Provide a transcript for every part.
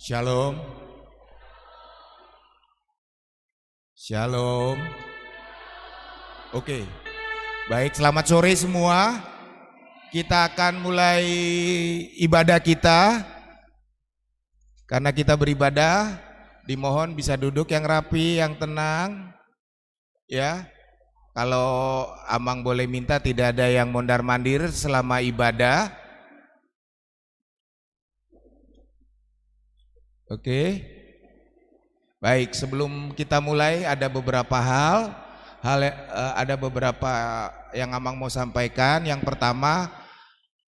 Shalom. Shalom. Oke. Baik, selamat sore semua. Kita akan mulai ibadah kita. Karena kita beribadah, dimohon bisa duduk yang rapi, yang tenang. Ya. Kalau Amang boleh minta tidak ada yang mondar-mandir selama ibadah. Oke. Baik, sebelum kita mulai ada beberapa ada beberapa yang Amang mau sampaikan. Yang pertama,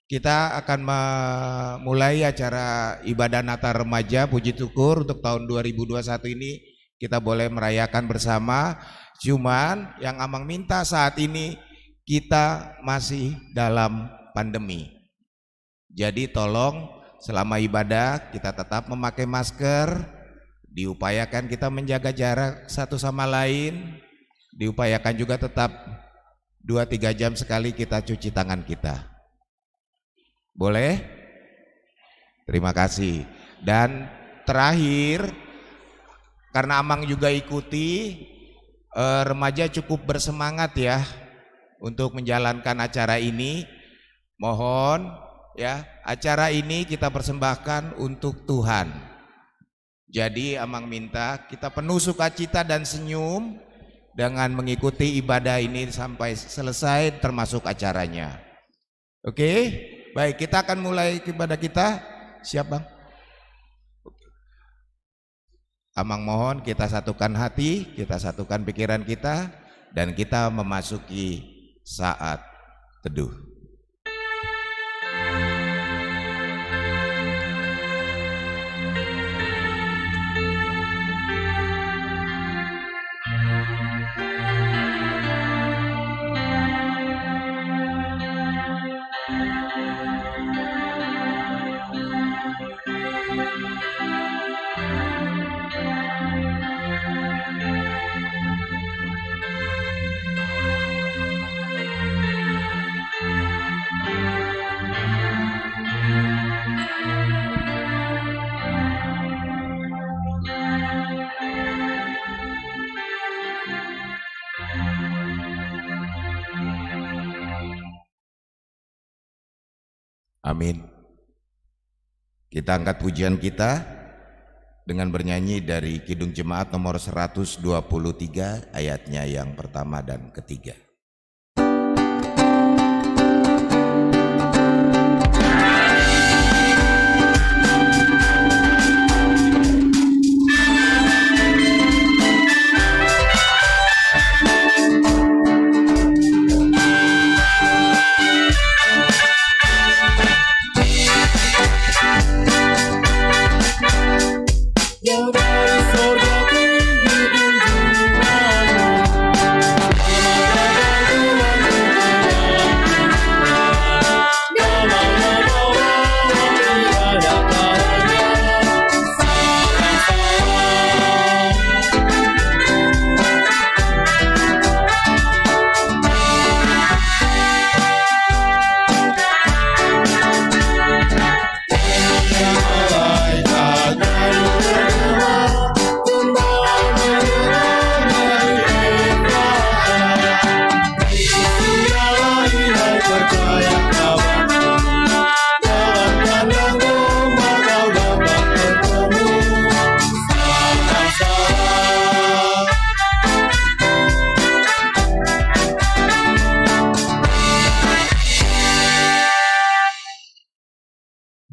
kita akan memulai acara ibadah Natal Remaja Puji Syukur untuk tahun 2021 ini. Kita boleh merayakan bersama. Cuman yang Amang minta saat ini kita masih dalam pandemi. Jadi tolong selama ibadah kita tetap memakai masker, diupayakan kita menjaga jarak satu sama lain, diupayakan juga tetap 2-3 jam sekali kita cuci tangan kita. Boleh? Terima kasih. Dan terakhir, karena Amang juga ikuti, remaja cukup bersemangat ya untuk menjalankan acara ini. Mohon ya, acara ini kita persembahkan untuk Tuhan. Jadi Amang minta kita penuh sukacita dan senyum dengan mengikuti ibadah ini sampai selesai termasuk acaranya. Oke? Baik, kita akan mulai ibadah kita. Siap Bang? Amang mohon kita satukan hati, kita satukan pikiran kita, dan kita memasuki saat teduh. Amin. Kita angkat pujian kita dengan bernyanyi dari Kidung Jemaat nomor 123 ayatnya yang pertama dan ketiga.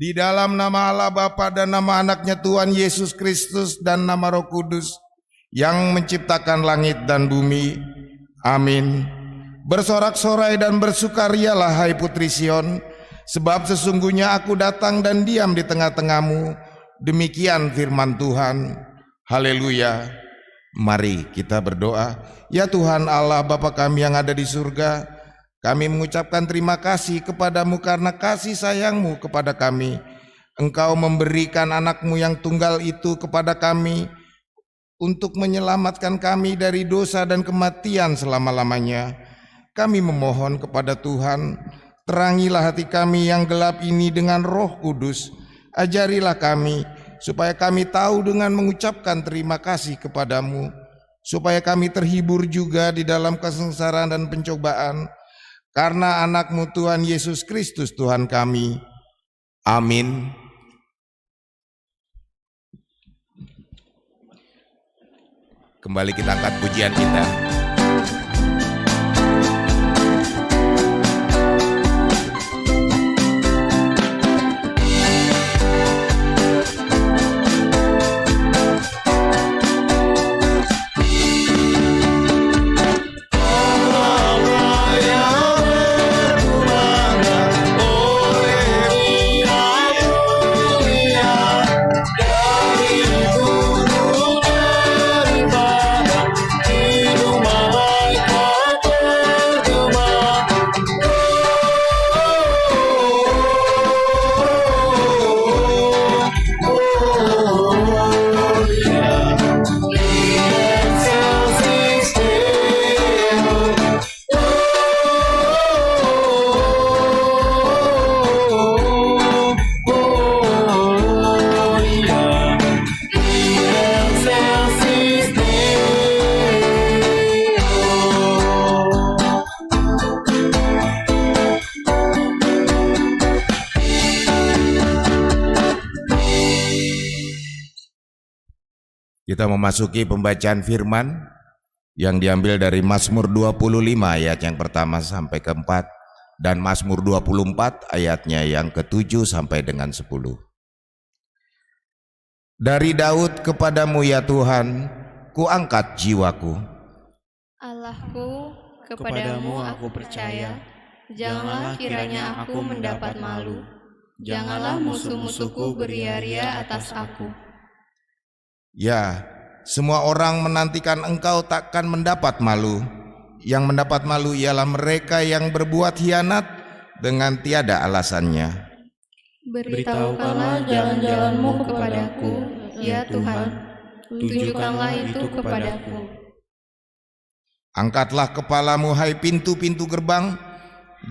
Di dalam nama Allah Bapa dan nama anaknya Tuhan Yesus Kristus dan nama Roh Kudus yang menciptakan langit dan bumi. Amin. Bersorak-sorai dan bersukarialah hai putri Sion, sebab sesungguhnya aku datang dan diam di tengah-tengahmu, Demikian firman Tuhan. Haleluya. Mari kita berdoa. Ya Tuhan Allah Bapa kami yang ada di surga, kami mengucapkan terima kasih kepadamu karena kasih sayangmu kepada kami. Engkau memberikan anakmu yang tunggal itu kepada kami untuk menyelamatkan kami dari dosa dan kematian selama-lamanya. Kami memohon kepada Tuhan, terangilah hati kami yang gelap ini dengan Roh Kudus. Ajarilah kami supaya kami tahu dengan mengucapkan terima kasih kepadamu, supaya kami terhibur juga di dalam kesengsaraan dan pencobaan, karena anakmu Tuhan Yesus Kristus Tuhan kami. Amin. Kembali kita angkat pujian kita. Kita memasuki pembacaan firman yang diambil dari Mazmur 25 ayat yang pertama sampai ke-4 dan Mazmur 24 ayatnya yang ke-7 sampai dengan 10. Dari Daud kepadamu ya Tuhan, kuangkat jiwaku. Allahku, kepadamu aku percaya, janganlah kiranya aku mendapat malu, janganlah musuh-musuhku beria-ria atas aku. Ya, semua orang menantikan engkau takkan mendapat malu. Yang mendapat malu ialah mereka yang berbuat hianat dengan tiada alasannya. Beritahukanlah jalan-jalanmu kepadaku, ya Tuhan, tunjukkanlah itu kepadaku. Angkatlah kepalamu hai pintu-pintu gerbang,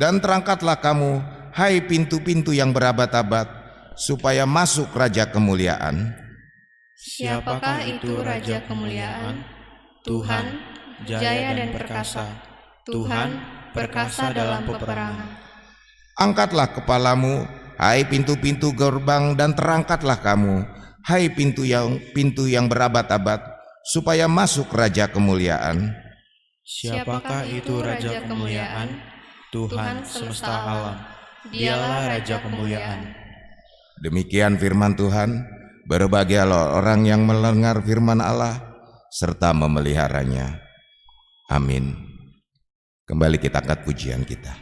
dan terangkatlah kamu hai pintu-pintu yang berabad-abad, supaya masuk Raja Kemuliaan. Siapakah itu Raja Kemuliaan? Tuhan, jaya dan perkasa. Tuhan, perkasa dalam peperangan. Angkatlah kepalamu, hai pintu-pintu gerbang, dan terangkatlah kamu, hai pintu yang berabad-abad, supaya masuk Raja Kemuliaan. Siapakah itu Raja Kemuliaan? Tuhan semesta alam. Dialah Raja Kemuliaan. Demikian firman Tuhan. Berbahagialah orang yang mendengar firman Allah serta memeliharanya. Amin. Kembali kita angkat pujian kita.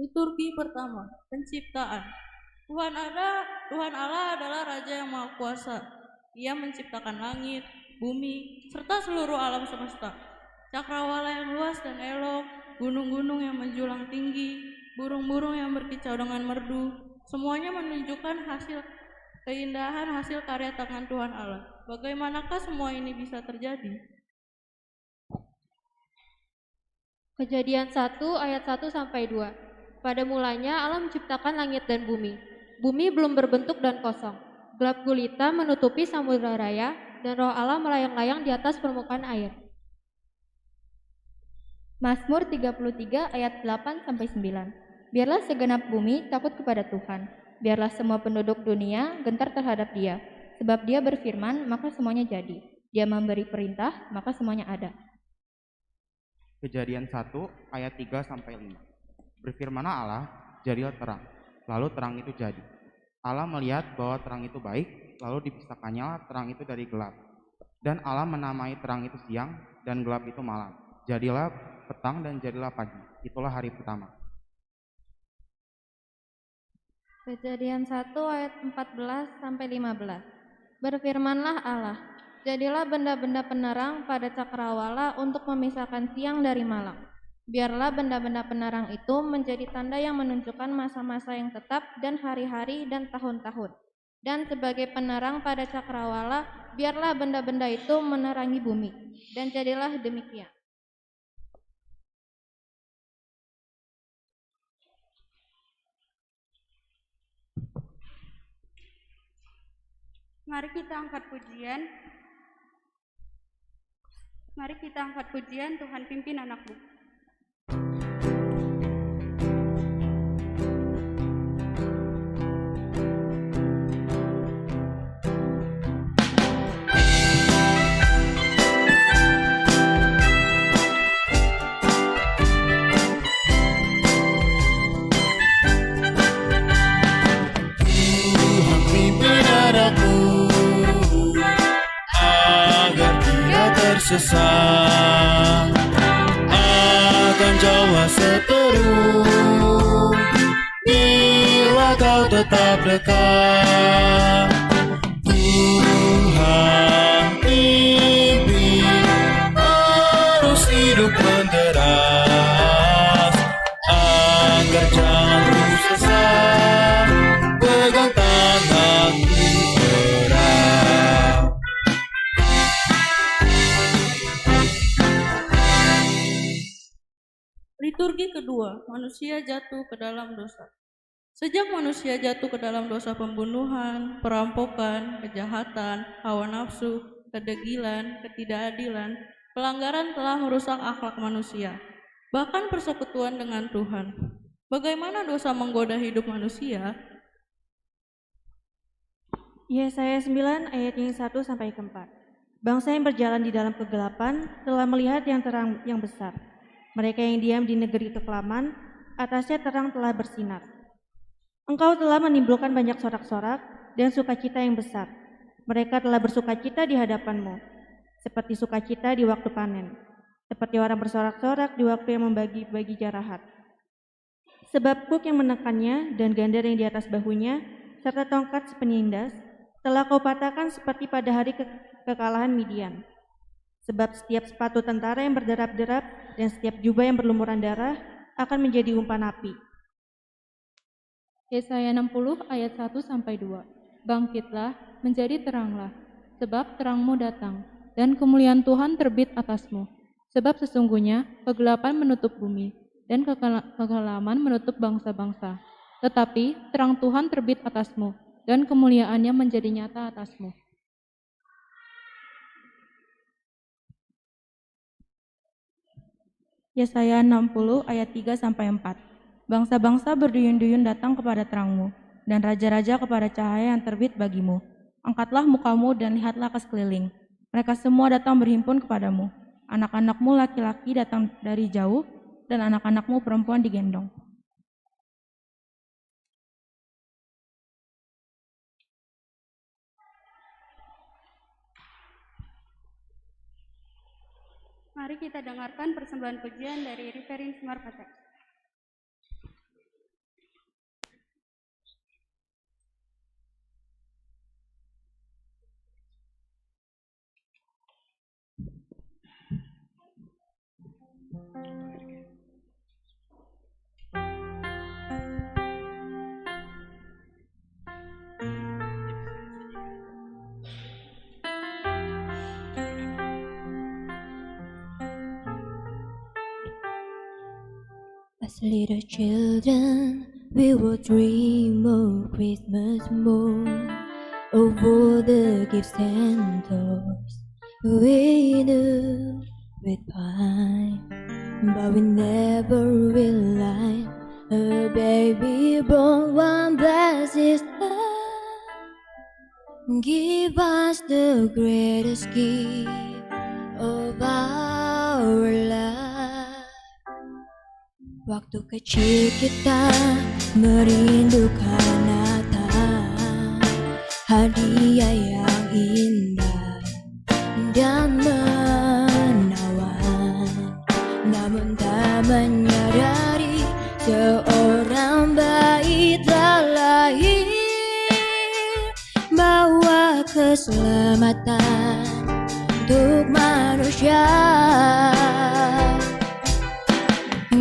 Liturgi pertama, penciptaan. Tuhan Allah adalah Raja yang Maha Kuasa. Ia menciptakan langit, bumi, serta seluruh alam semesta. Cakrawala yang luas dan elok, gunung-gunung yang menjulang tinggi, burung-burung yang berkicau dengan merdu, semuanya menunjukkan keindahan hasil karya tangan Tuhan Allah. Bagaimanakah semua ini bisa terjadi? Kejadian 1 ayat 1 sampai 2. Pada mulanya Allah menciptakan langit dan bumi. Bumi belum berbentuk dan kosong. Gelap gulita menutupi samudera raya dan roh Allah melayang-layang di atas permukaan air. Mazmur 33 ayat 8 sampai 9. Biarlah segenap bumi takut kepada Tuhan. Biarlah semua penduduk dunia gentar terhadap Dia. Sebab Dia berfirman, maka semuanya jadi. Dia memberi perintah, maka semuanya ada. Kejadian 1 ayat 3 sampai 5. Berfirmanlah Allah, jadilah terang. Lalu terang itu jadi. Allah melihat bahwa terang itu baik, lalu dipisahkannya terang itu dari gelap. Dan Allah menamai terang itu siang dan gelap itu malam. Jadilah petang dan jadilah pagi. Itulah hari pertama. Kejadian 1 ayat 14 sampai 15. Berfirmanlah Allah, jadilah benda-benda penerang pada cakrawala untuk memisahkan siang dari malam. Biarlah benda-benda penerang itu menjadi tanda yang menunjukkan masa-masa yang tetap dan hari-hari dan tahun-tahun. Dan sebagai penerang pada cakrawala, biarlah benda-benda itu menerangi bumi. Dan jadilah demikian. Mari kita angkat pujian, Tuhan pimpin anak-Mu. Tuhan pimpin anakmu agar tidak tersesat akan jauh seteru bila kau tetap dekat. Tuhan pimpin arus hidup menderas agar jangan terus sesat. Pegang tanganku erat. Liturgi kedua, manusia jatuh ke dalam dosa. Sejak manusia jatuh ke dalam dosa pembunuhan, perampokan, kejahatan, hawa nafsu, kedegilan, ketidakadilan, pelanggaran telah merusak akhlak manusia, bahkan persekutuan dengan Tuhan. Bagaimana dosa menggoda hidup manusia? Yesaya 9 ayat yang 1 sampai 4. Bangsa yang berjalan di dalam kegelapan telah melihat yang terang yang besar. Mereka yang diam di negeri kekelaman, atasnya terang telah bersinar. Engkau telah menimbulkan banyak sorak-sorak dan sukacita yang besar. Mereka telah bersukacita di hadapan-Mu, seperti sukacita di waktu panen, seperti orang bersorak-sorak di waktu yang membagi-bagi jarahat. Sebab kuk yang menekannya dan gandar yang di atas bahunya, serta tongkat sepenyindas, telah Kau patahkan seperti pada hari kekalahan Midian. Sebab setiap sepatu tentara yang berderap-derap dan setiap jubah yang berlumuran darah akan menjadi umpan api. Yesaya 60 ayat 1 sampai 2. Bangkitlah, menjadi teranglah, sebab terangmu datang, dan kemuliaan Tuhan terbit atasmu. Sebab sesungguhnya kegelapan menutup bumi, dan kekelaman menutup bangsa-bangsa. Tetapi terang Tuhan terbit atasmu, dan kemuliaannya menjadi nyata atasmu. Yesaya 60 ayat 3 sampai 4. Bangsa-bangsa berduyun-duyun datang kepada terangmu, dan raja-raja kepada cahaya yang terbit bagimu. Angkatlah mukamu dan lihatlah ke sekeliling. Mereka semua datang berhimpun kepadamu. Anak-anakmu laki-laki datang dari jauh, dan anak-anakmu perempuan digendong. Mari kita dengarkan persembahan pujian dari Reverend Semar Patek. As little children, we would dream of Christmas morn, of all the gifts and toys we knew with pride. But we never realized a baby born one blessed love. Give us the greatest gift of our life. Waktu kecil kita merindukan Natal, hadiah yang indah dan menawan. Namun tak menyadari seorang bayi telah lahir, bawa keselamatan untuk manusia.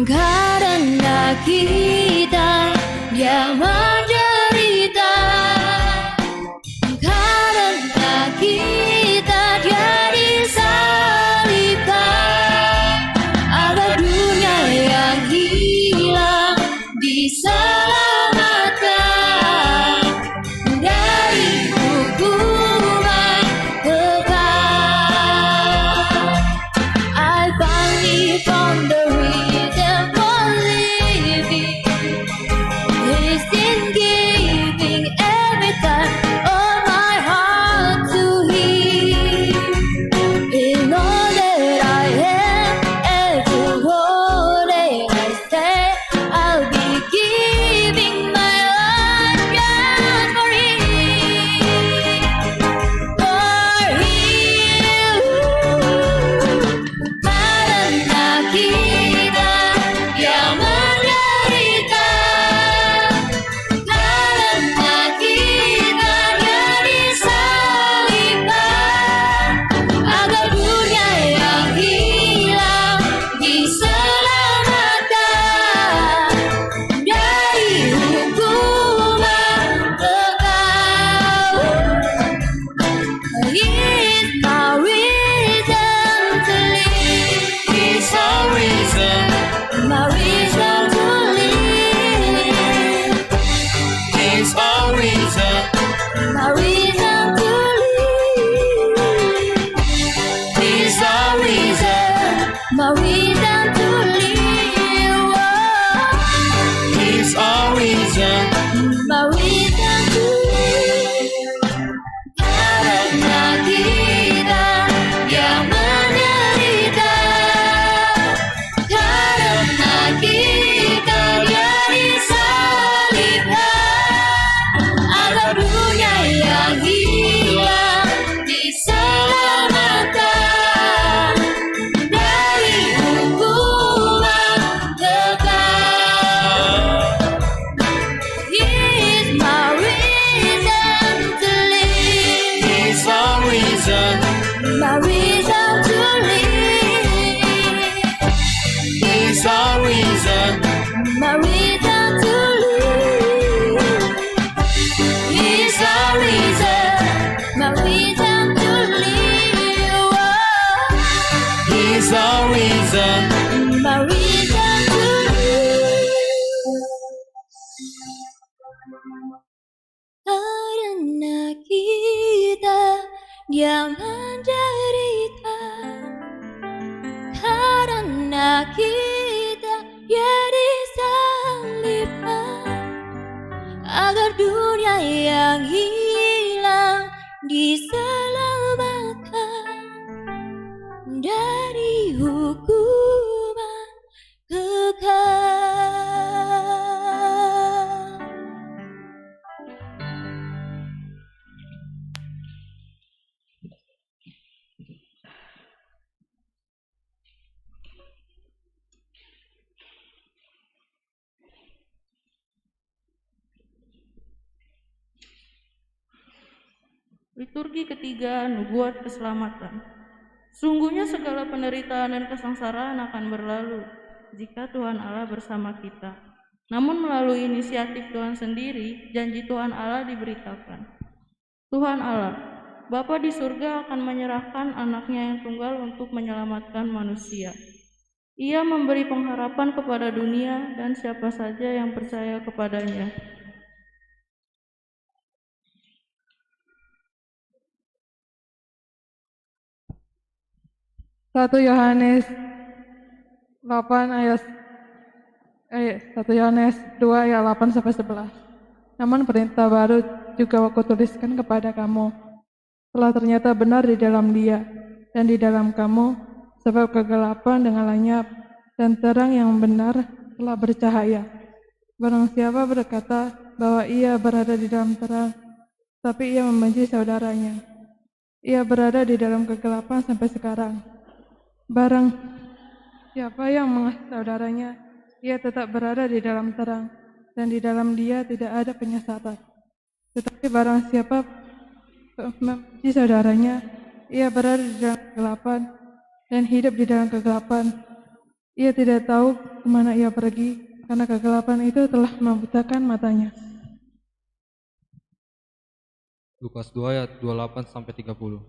Karena kita dia menderita, karena kita dia disalibkan, agar dunia yang hilang diselamatkan dari hukuman kekal. I finally found the reason for living, is in giving every time of my heart to Him. In all that I am, every word that I say, I'll be giving my life just for Him, for Him. Karena kita yang menderita, karena kita yang disalibkan, agar dunia yang hilang diselamatkan dari hukuman kekal. He is my reason to live. He's our reason, My reason to live. He's our reason, My reason to live. He's our reason, My reason to live. He's our reason. My reason to live. Karena kita yang menderita, karena kita yang disalibkan, agar dunia yang hilang diselamatkan dari hukuman kekal. He is my reason to live. He's our reason, My reason to live. He's our reason, My reason to live. He's our reason, My reason to live. He's our reason. My reason to live. Karena kita dia menderita, karena kita dia disalibkan, agar dunia yang hilang diselamatkan dari hukuman kekal. Liturgi ketiga, nubuat keselamatan. Sungguhnya segala penderitaan dan kesengsaraan akan berlalu jika Tuhan Allah bersama kita. Namun melalui inisiatif Tuhan sendiri, janji Tuhan Allah diberitakan. Tuhan Allah, Bapa di surga akan menyerahkan anaknya yang tunggal untuk menyelamatkan manusia. Ia memberi pengharapan kepada dunia dan siapa saja yang percaya kepadanya. Satu Yohanes 8 ayat 1 Yohanes 2 ayat 8 sampai 11. Namun perintah baru juga aku tuliskan kepada kamu, telah ternyata benar di dalam Dia dan di dalam kamu, sebab kegelapan dengan lenyap dan terang yang benar telah bercahaya. Barang siapa berkata bahwa ia berada di dalam terang, tapi ia membenci saudaranya, ia berada di dalam kegelapan sampai sekarang. Barang siapa yang mengasihi saudaranya, ia tetap berada di dalam terang, dan di dalam dia tidak ada penyesatan. Tetapi barang siapa membenci saudaranya, ia berada di dalam kegelapan, dan hidup di dalam kegelapan. Ia tidak tahu kemana ia pergi, karena kegelapan itu telah membutakan matanya. Lukas 2 ayat 28 sampai 30.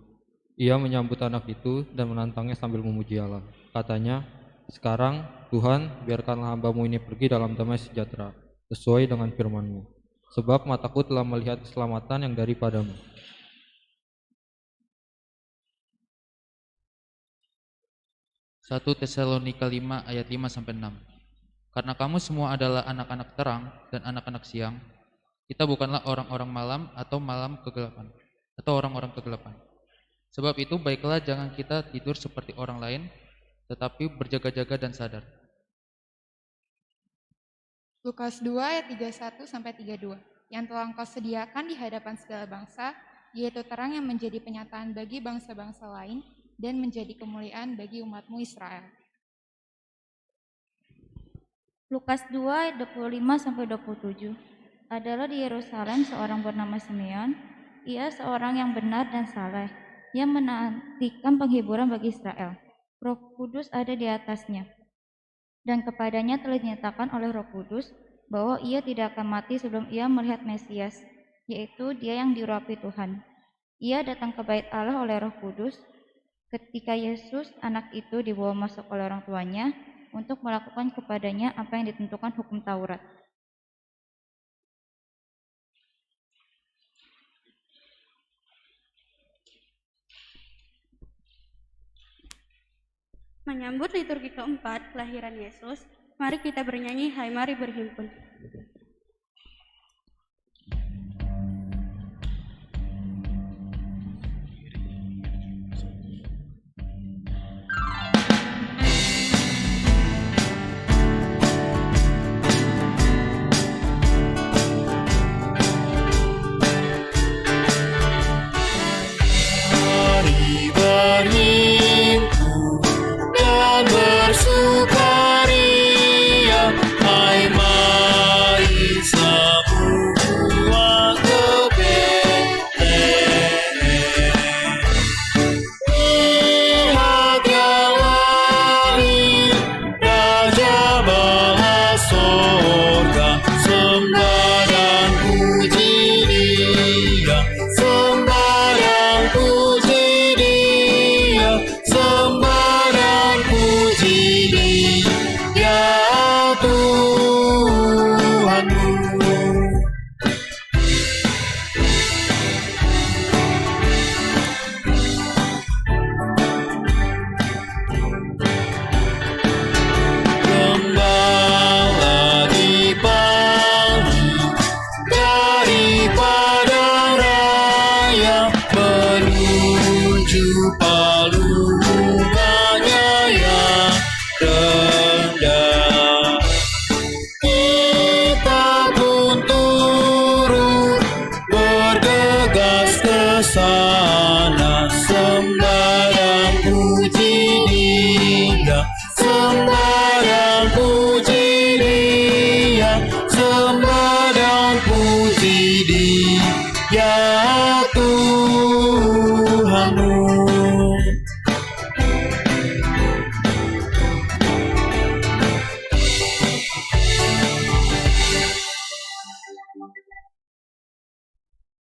Ia menyambut anak itu dan menantangnya sambil memuji Allah. Katanya, "Sekarang, Tuhan, biarkanlah hamba-Mu ini pergi dalam damai sejahtera, sesuai dengan firman-Mu. Sebab mataku telah melihat keselamatan yang daripadamu." Satu Tesalonika 5 ayat 5 sampai 6. Karena kamu semua adalah anak-anak terang dan anak-anak siang, kita bukanlah orang-orang malam atau orang-orang kegelapan. Sebab itu baiklah jangan kita tidur seperti orang lain, tetapi berjaga-jaga dan sadar. Lukas 2 ayat 31 sampai 32. Yang telah Engkau sediakan di hadapan segala bangsa, yaitu terang yang menjadi penyataan bagi bangsa-bangsa lain dan menjadi kemuliaan bagi umat-Mu Israel. Lukas 2 ayat 25 sampai 27. Adalah di Yerusalem seorang bernama Simeon. Ia seorang yang benar dan saleh, yang menantikan penghiburan bagi Israel. Roh Kudus ada di atasnya, dan kepadanya telah dinyatakan oleh Roh Kudus bahwa ia tidak akan mati sebelum ia melihat Mesias, yaitu Dia yang diurapi Tuhan. Ia datang ke bait Allah oleh Roh Kudus ketika Yesus anak itu dibawa masuk oleh orang tuanya untuk melakukan kepadanya apa yang ditentukan hukum Taurat. Menyambut liturgi keempat, kelahiran Yesus, mari kita bernyanyi Hai Mari Berhimpun. Mari berhimpun dan bersukaria, hai mari semua ke Betlehem. Lihat yang lahir, Raja bala sorga, sembah dan puji Dia, sembah dan puji Dia, sembah dan puji Dia Tuhanmu. Gembala dipanggil dari padang raya menuju palungannya yang rendah. Kita pun turut bergegas ke sana, sembah dan puji Dia, sembah dan puji Dia, sembah dan puji Dia Tuhanmu.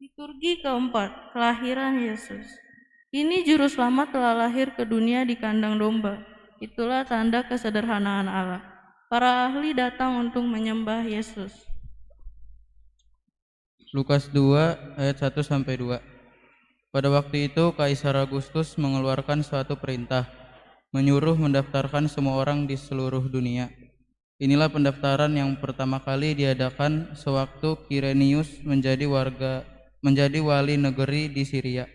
Liturgi keempat, kelahiran Yesus. Ini juru selamat telah lahir ke dunia di kandang domba. Itulah tanda kesederhanaan Allah. Para ahli datang untuk menyembah Yesus. Lukas 2 ayat 1 sampai 2. Pada waktu itu Kaisar Agustus mengeluarkan suatu perintah, menyuruh mendaftarkan semua orang di seluruh dunia. Inilah pendaftaran yang pertama kali diadakan sewaktu Kirenius menjadi wali negeri di Syria.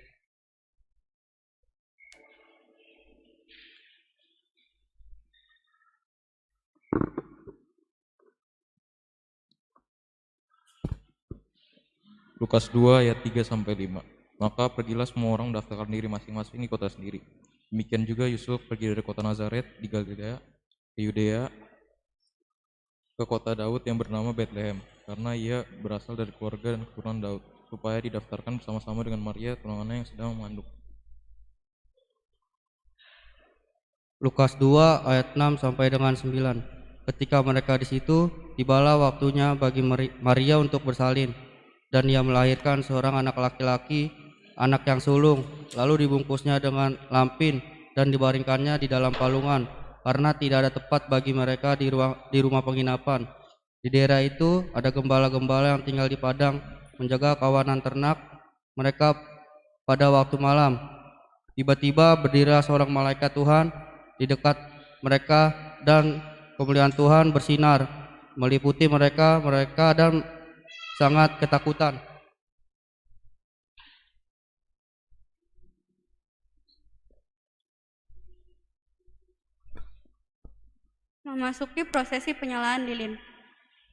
Lukas 2 ayat 3 sampai 5. Maka pergilah semua orang mendaftarkan diri masing-masing di kota sendiri. Demikian juga Yusuf pergi dari kota Nazaret di Galilea ke Yudea ke kota Daud yang bernama Bethlehem, karena ia berasal dari keluarga dan keturunan Daud, supaya didaftarkan bersama-sama dengan Maria tunangannya yang sedang mengandung. Lukas 2 ayat 6 sampai dengan 9. Ketika mereka di situ, tibalah waktunya bagi Maria untuk bersalin, dan ia melahirkan seorang anak laki-laki, anak yang sulung, lalu dibungkusnya dengan lampin dan dibaringkannya di dalam palungan, karena tidak ada tempat bagi mereka di rumah penginapan. Di daerah itu ada gembala-gembala yang tinggal di padang, menjaga kawanan ternak mereka pada waktu malam. Tiba-tiba berdirilah seorang malaikat Tuhan di dekat mereka, dan kemuliaan Tuhan bersinar meliputi mereka dan sangat ketakutan. Memasuki prosesi penyalaan lilin.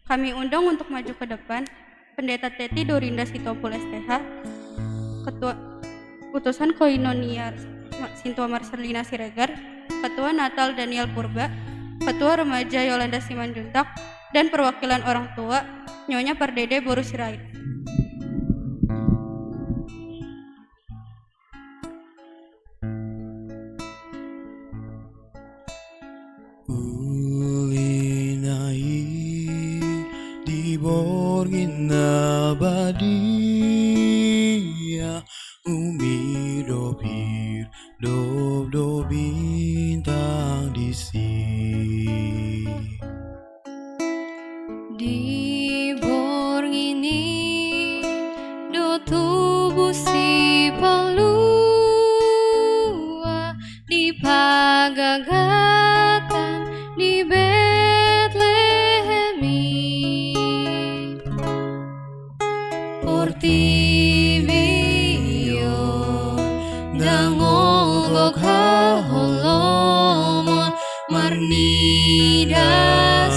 Kami undang untuk maju ke depan Pendeta Teti Dorinda Sitopul STH, Ketua Utusan Koinonia Sintua Marcelina Siregar, Ketua Natal Daniel Purba, Ketua Remaja Yolanda Simanjuntak, dan perwakilan orang tua Nyonya Pardede Boru Sirait. Borgin abadia umi dobir do bintang di sini di borgini do tubuh si palua di pagagatan di Portibio dangogok haholomon marnida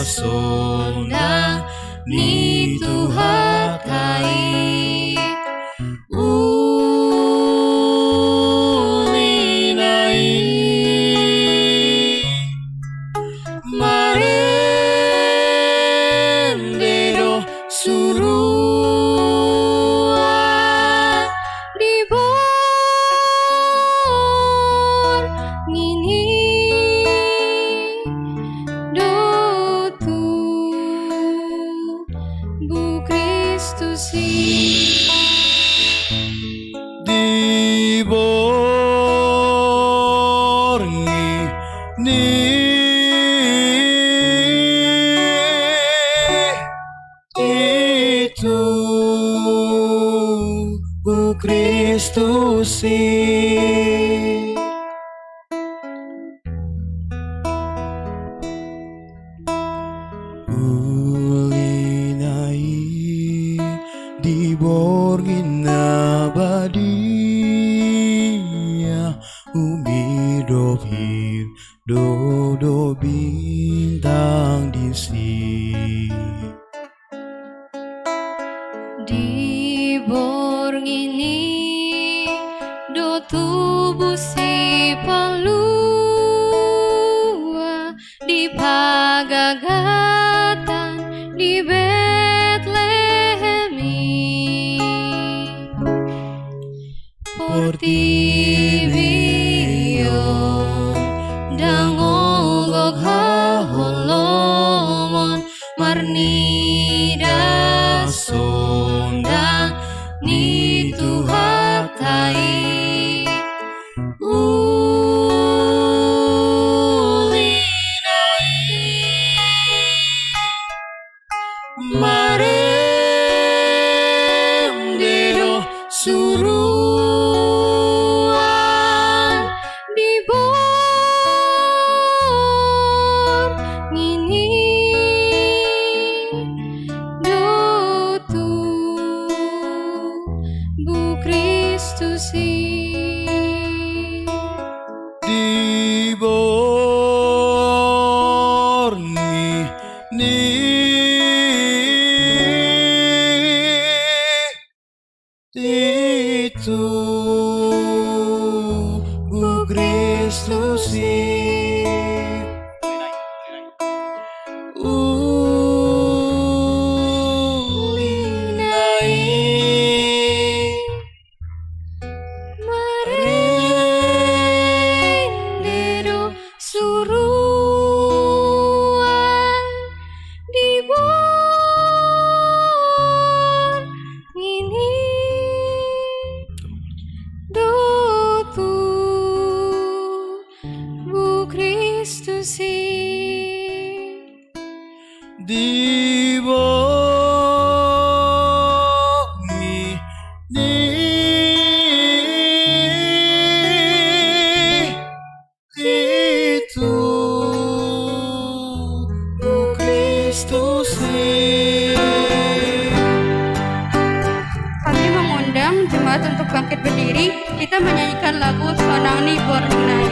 sonda ni tuhatai ulinai marendero suru Kristus ulinai di borgin abadia umi dobir do bintang di sini di borgini do tubuh si palua di pagagatan di Betlehemi Portibio dangogok haholomon marnida sonda ni tuhatai ulinai Kristus Merenderu suruhan di bor ini dotu bu Kristus di bumi itu bu Kristus. Kami mengundang jemaat untuk bangkit berdiri. Kita menyanyikan lagu Sonangni Bornai.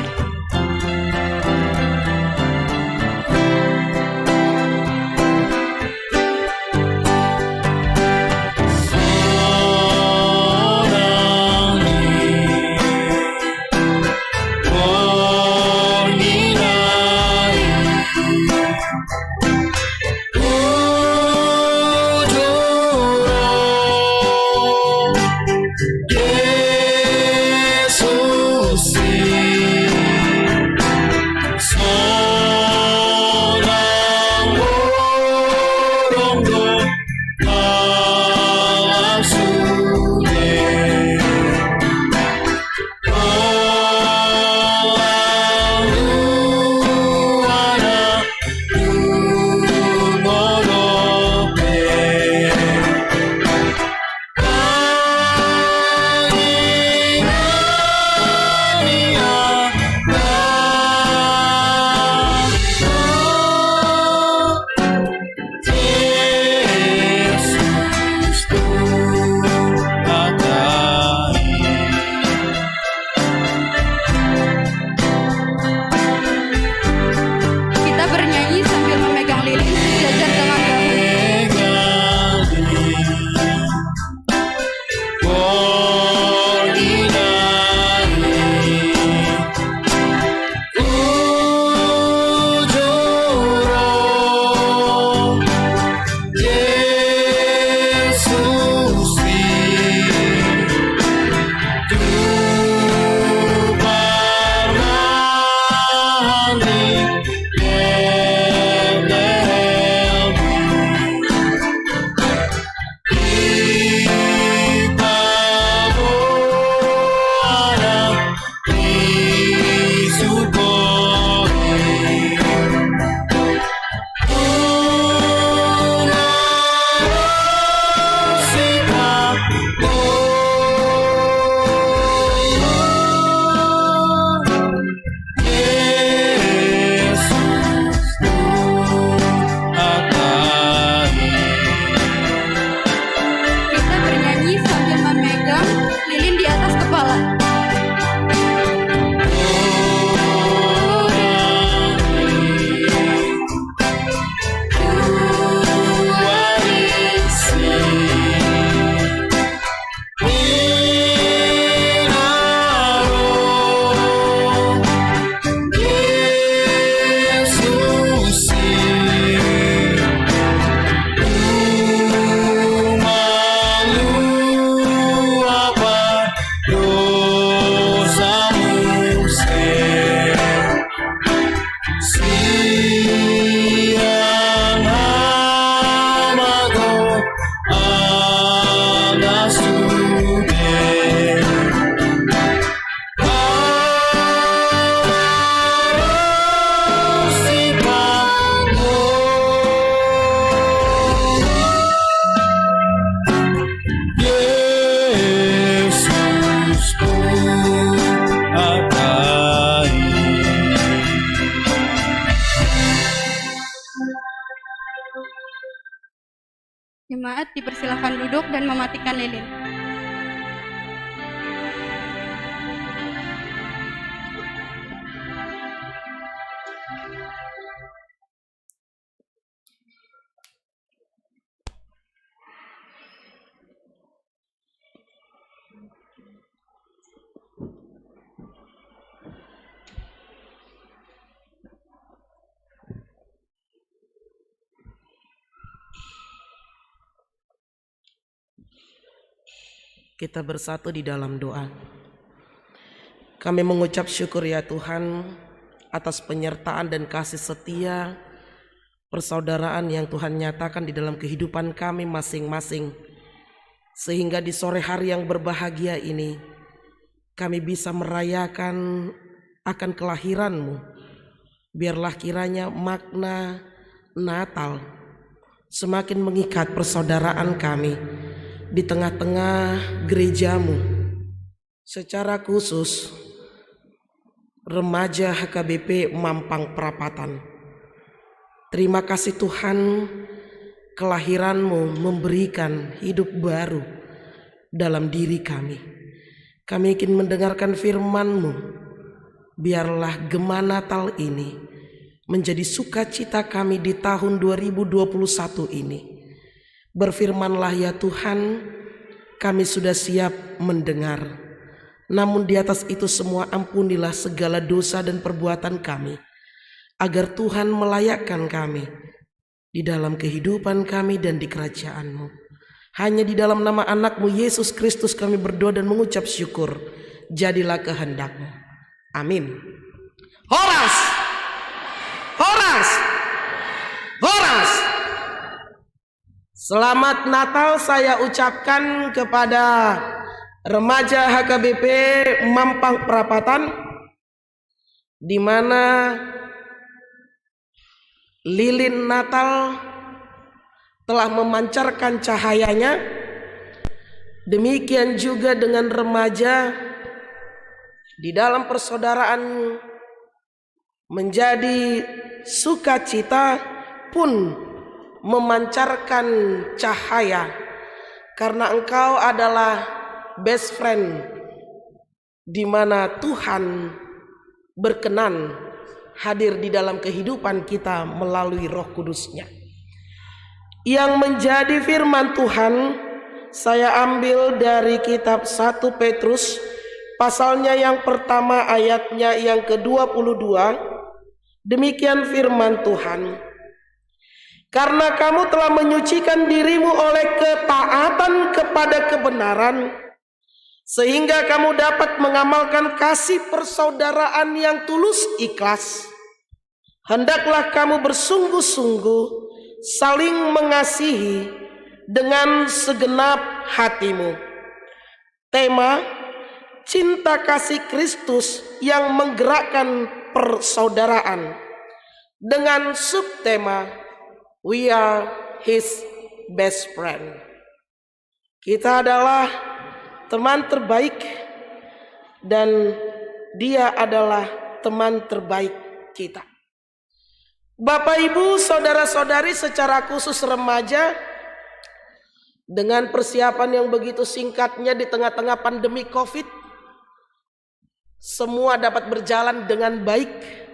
Jemaat dipersilahkan duduk dan mematikan lilin. Kita bersatu di dalam doa. Kami mengucap syukur ya Tuhan atas penyertaan dan kasih setia persaudaraan yang Tuhan nyatakan di dalam kehidupan kami masing-masing. Sehingga di sore hari yang berbahagia ini kami bisa merayakan akan kelahiran-Mu. Biarlah kiranya makna Natal semakin mengikat persaudaraan kami di tengah-tengah gereja-Mu. Secara khusus remaja HKBP Mampang Perapatan. Terima kasih Tuhan, kelahiran-Mu memberikan hidup baru dalam diri kami. Kami ingin mendengarkan firman-Mu. Biarlah gema Natal ini menjadi sukacita kami di tahun 2021 ini. Berfirmanlah ya Tuhan, kami sudah siap mendengar. Namun di atas itu semua ampunilah segala dosa dan perbuatan kami, agar Tuhan melayakkan kami di dalam kehidupan kami dan di kerajaan-Mu. Hanya di dalam nama anak-Mu Yesus Kristus kami berdoa dan mengucap syukur. Jadilah kehendak-Mu. Amin. Horas! Horas! Horas! Selamat Natal saya ucapkan kepada remaja HKBP Mampang Perapatan, di mana lilin Natal telah memancarkan cahayanya. Demikian juga dengan remaja di dalam persaudaraan menjadi sukacita pun memancarkan cahaya, karena engkau adalah best friend di mana Tuhan berkenan hadir di dalam kehidupan kita melalui Roh Kudus-Nya. Yang menjadi firman Tuhan saya ambil dari kitab 1 Petrus pasalnya yang pertama ayatnya yang ke-22. Demikian firman Tuhan. Karena kamu telah menyucikan dirimu oleh ketaatan kepada kebenaran, sehingga kamu dapat mengamalkan kasih persaudaraan yang tulus ikhlas. Hendaklah kamu bersungguh-sungguh saling mengasihi dengan segenap hatimu. Tema cinta kasih Kristus yang menggerakkan persaudaraan, dengan subtema We are His best friend. Kita adalah teman terbaik dan Dia adalah teman terbaik kita. Bapak Ibu, saudara-saudari, secara khusus remaja, dengan persiapan yang begitu singkatnya di tengah-tengah pandemi COVID, semua dapat berjalan dengan baik.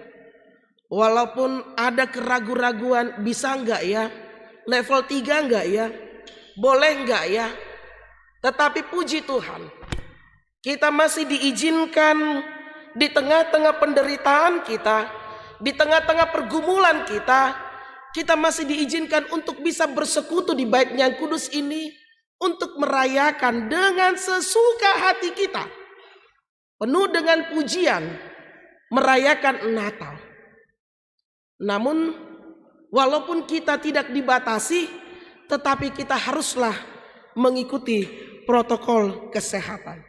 Walaupun ada keraguan-raguan, bisa enggak ya? Level 3 enggak ya? Boleh enggak ya? Tetapi puji Tuhan, kita masih diizinkan di tengah-tengah penderitaan kita, di tengah-tengah pergumulan kita masih diizinkan untuk bisa bersekutu di Baitnya yang kudus ini, untuk merayakan dengan sesuka hati kita, penuh dengan pujian, merayakan Natal. Namun walaupun kita tidak dibatasi, tetapi kita haruslah mengikuti protokol kesehatan.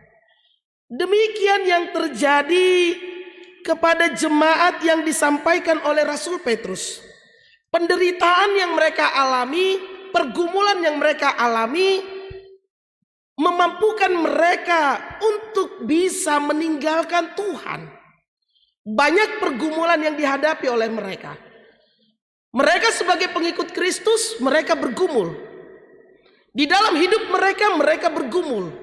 Demikian yang terjadi kepada jemaat yang disampaikan oleh Rasul Petrus. Penderitaan yang mereka alami, pergumulan yang mereka alami, memampukan mereka untuk bisa meninggalkan Tuhan. Banyak pergumulan yang dihadapi oleh mereka. Mereka sebagai pengikut Kristus, mereka bergumul. Di dalam hidup mereka bergumul.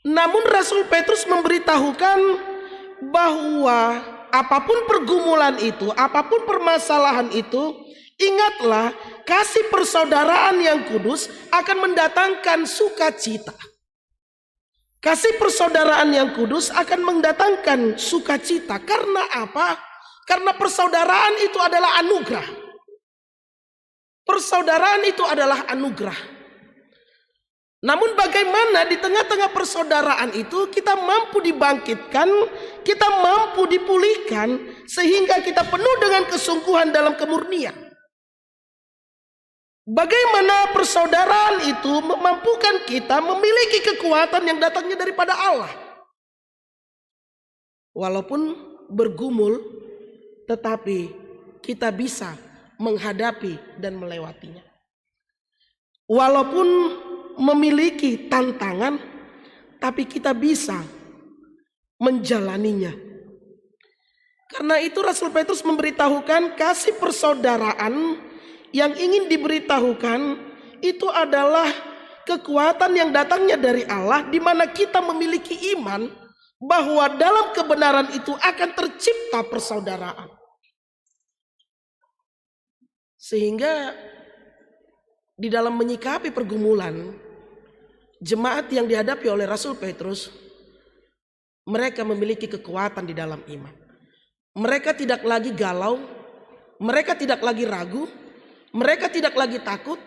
Namun Rasul Petrus memberitahukan bahwa apapun pergumulan itu, apapun permasalahan itu, ingatlah kasih persaudaraan yang kudus akan mendatangkan sukacita. Kasih persaudaraan yang kudus akan mendatangkan sukacita. Karena apa? Karena persaudaraan itu adalah anugerah. Persaudaraan itu adalah anugerah. Namun bagaimana di tengah-tengah persaudaraan itu kita mampu dibangkitkan, kita mampu dipulihkan, sehingga kita penuh dengan kesungguhan dalam kemurnian. Bagaimana persaudaraan itu memampukan kita memiliki kekuatan yang datangnya daripada Allah. Walaupun bergumul, tetapi kita bisa menghadapi dan melewatinya. Walaupun memiliki tantangan, tapi kita bisa menjalaninya. Karena itu Rasul Petrus memberitahukan kasih persaudaraan yang ingin diberitahukan itu adalah kekuatan yang datangnya dari Allah, di mana kita memiliki iman bahwa dalam kebenaran itu akan tercipta persaudaraan. Sehingga di dalam menyikapi pergumulan, jemaat yang dihadapi oleh Rasul Petrus, mereka memiliki kekuatan di dalam iman. Mereka tidak lagi galau, mereka tidak lagi ragu, mereka tidak lagi takut,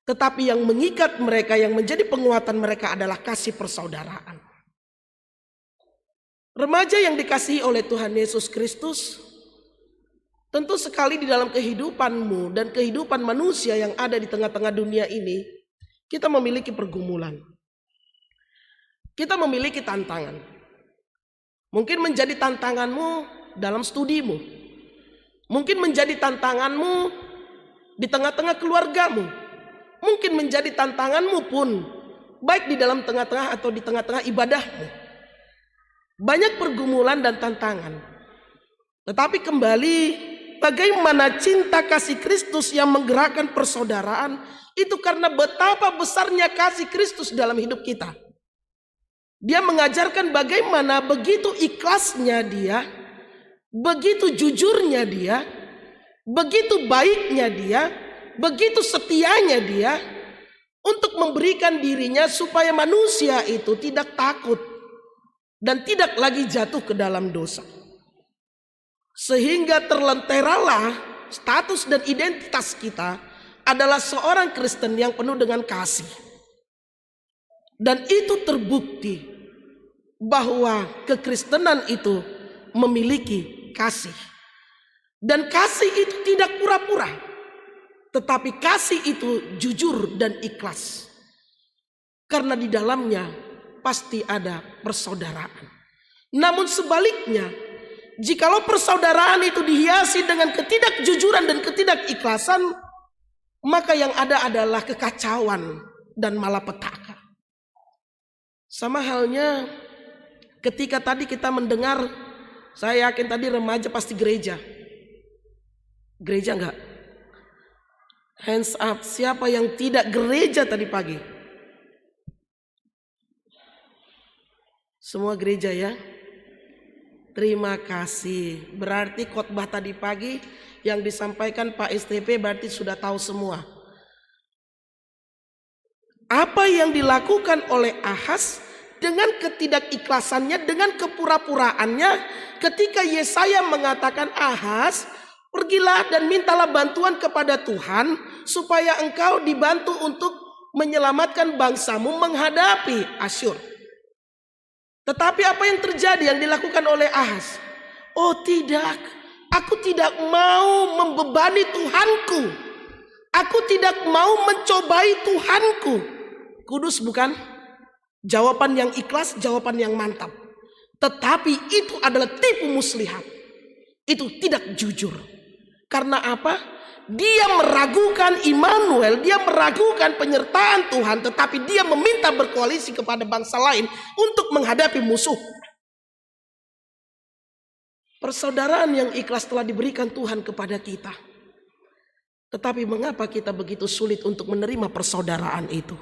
tetapi yang mengikat mereka, yang menjadi penguatan mereka adalah kasih persaudaraan. Remaja yang dikasihi oleh Tuhan Yesus Kristus, tentu sekali di dalam kehidupanmu dan kehidupan manusia yang ada di tengah-tengah dunia ini, kita memiliki pergumulan. Kita memiliki tantangan. Mungkin menjadi tantanganmu dalam studimu. Mungkin menjadi tantanganmu di tengah-tengah keluargamu. Mungkin menjadi tantanganmu pun baik di dalam tengah-tengah atau di tengah-tengah ibadahmu. Banyak pergumulan dan tantangan. Tetapi kembali, bagaimana cinta kasih Kristus yang menggerakkan persaudaraan itu karena betapa besarnya kasih Kristus dalam hidup kita. Dia mengajarkan bagaimana begitu ikhlasnya dia, begitu jujurnya dia, begitu baiknya dia, begitu setianya dia untuk memberikan dirinya supaya manusia itu tidak takut dan tidak lagi jatuh ke dalam dosa. Sehingga terlenteralah status dan identitas kita adalah seorang Kristen yang penuh dengan kasih. Dan itu terbukti bahwa kekristenan itu memiliki kasih. Dan kasih itu tidak pura-pura, tetapi kasih itu jujur dan ikhlas. Karena di dalamnya pasti ada persaudaraan. Namun sebaliknya, jikalau persaudaraan itu dihiasi dengan ketidakjujuran dan ketidakikhlasan, maka yang ada adalah kekacauan dan malapetaka. Sama halnya ketika tadi kita mendengar, saya yakin tadi remaja pasti gereja. Gereja enggak? Hands up, siapa yang tidak gereja tadi pagi? Semua gereja ya? Terima kasih. Berarti khotbah tadi pagi yang disampaikan Pak STP berarti sudah tahu semua. Apa yang dilakukan oleh Ahaz dengan ketidakikhlasannya, dengan kepura-puraannya, ketika Yesaya mengatakan, Ahaz, pergilah dan mintalah bantuan kepada Tuhan supaya engkau dibantu untuk menyelamatkan bangsamu menghadapi Asyur. Tetapi apa yang terjadi yang dilakukan oleh Ahaz? Oh tidak, aku tidak mau membebani Tuhanku. Aku tidak mau mencobai Tuhanku. Kudus bukan? Jawaban yang ikhlas, jawaban yang mantap. Tetapi itu adalah tipu muslihat. Itu tidak jujur. Karena apa? Dia meragukan Immanuel, dia meragukan penyertaan Tuhan, tetapi dia meminta berkoalisi kepada bangsa lain untuk menghadapi musuh. Persaudaraan yang ikhlas telah diberikan Tuhan kepada kita. Tetapi mengapa kita begitu sulit untuk menerima persaudaraan itu?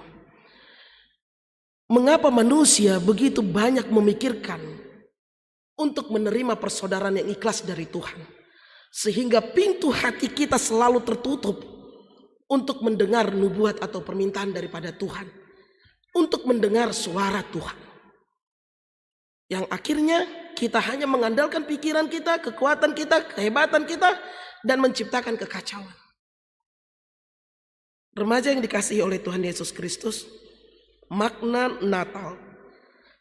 Mengapa manusia begitu banyak memikirkan untuk menerima persaudaraan yang ikhlas dari Tuhan? Sehingga pintu hati kita selalu tertutup untuk mendengar nubuat atau permintaan daripada Tuhan. Untuk mendengar suara Tuhan. Yang akhirnya kita hanya mengandalkan pikiran kita, kekuatan kita, kehebatan kita, dan menciptakan kekacauan. Remaja yang dikasihi oleh Tuhan Yesus Kristus, makna Natal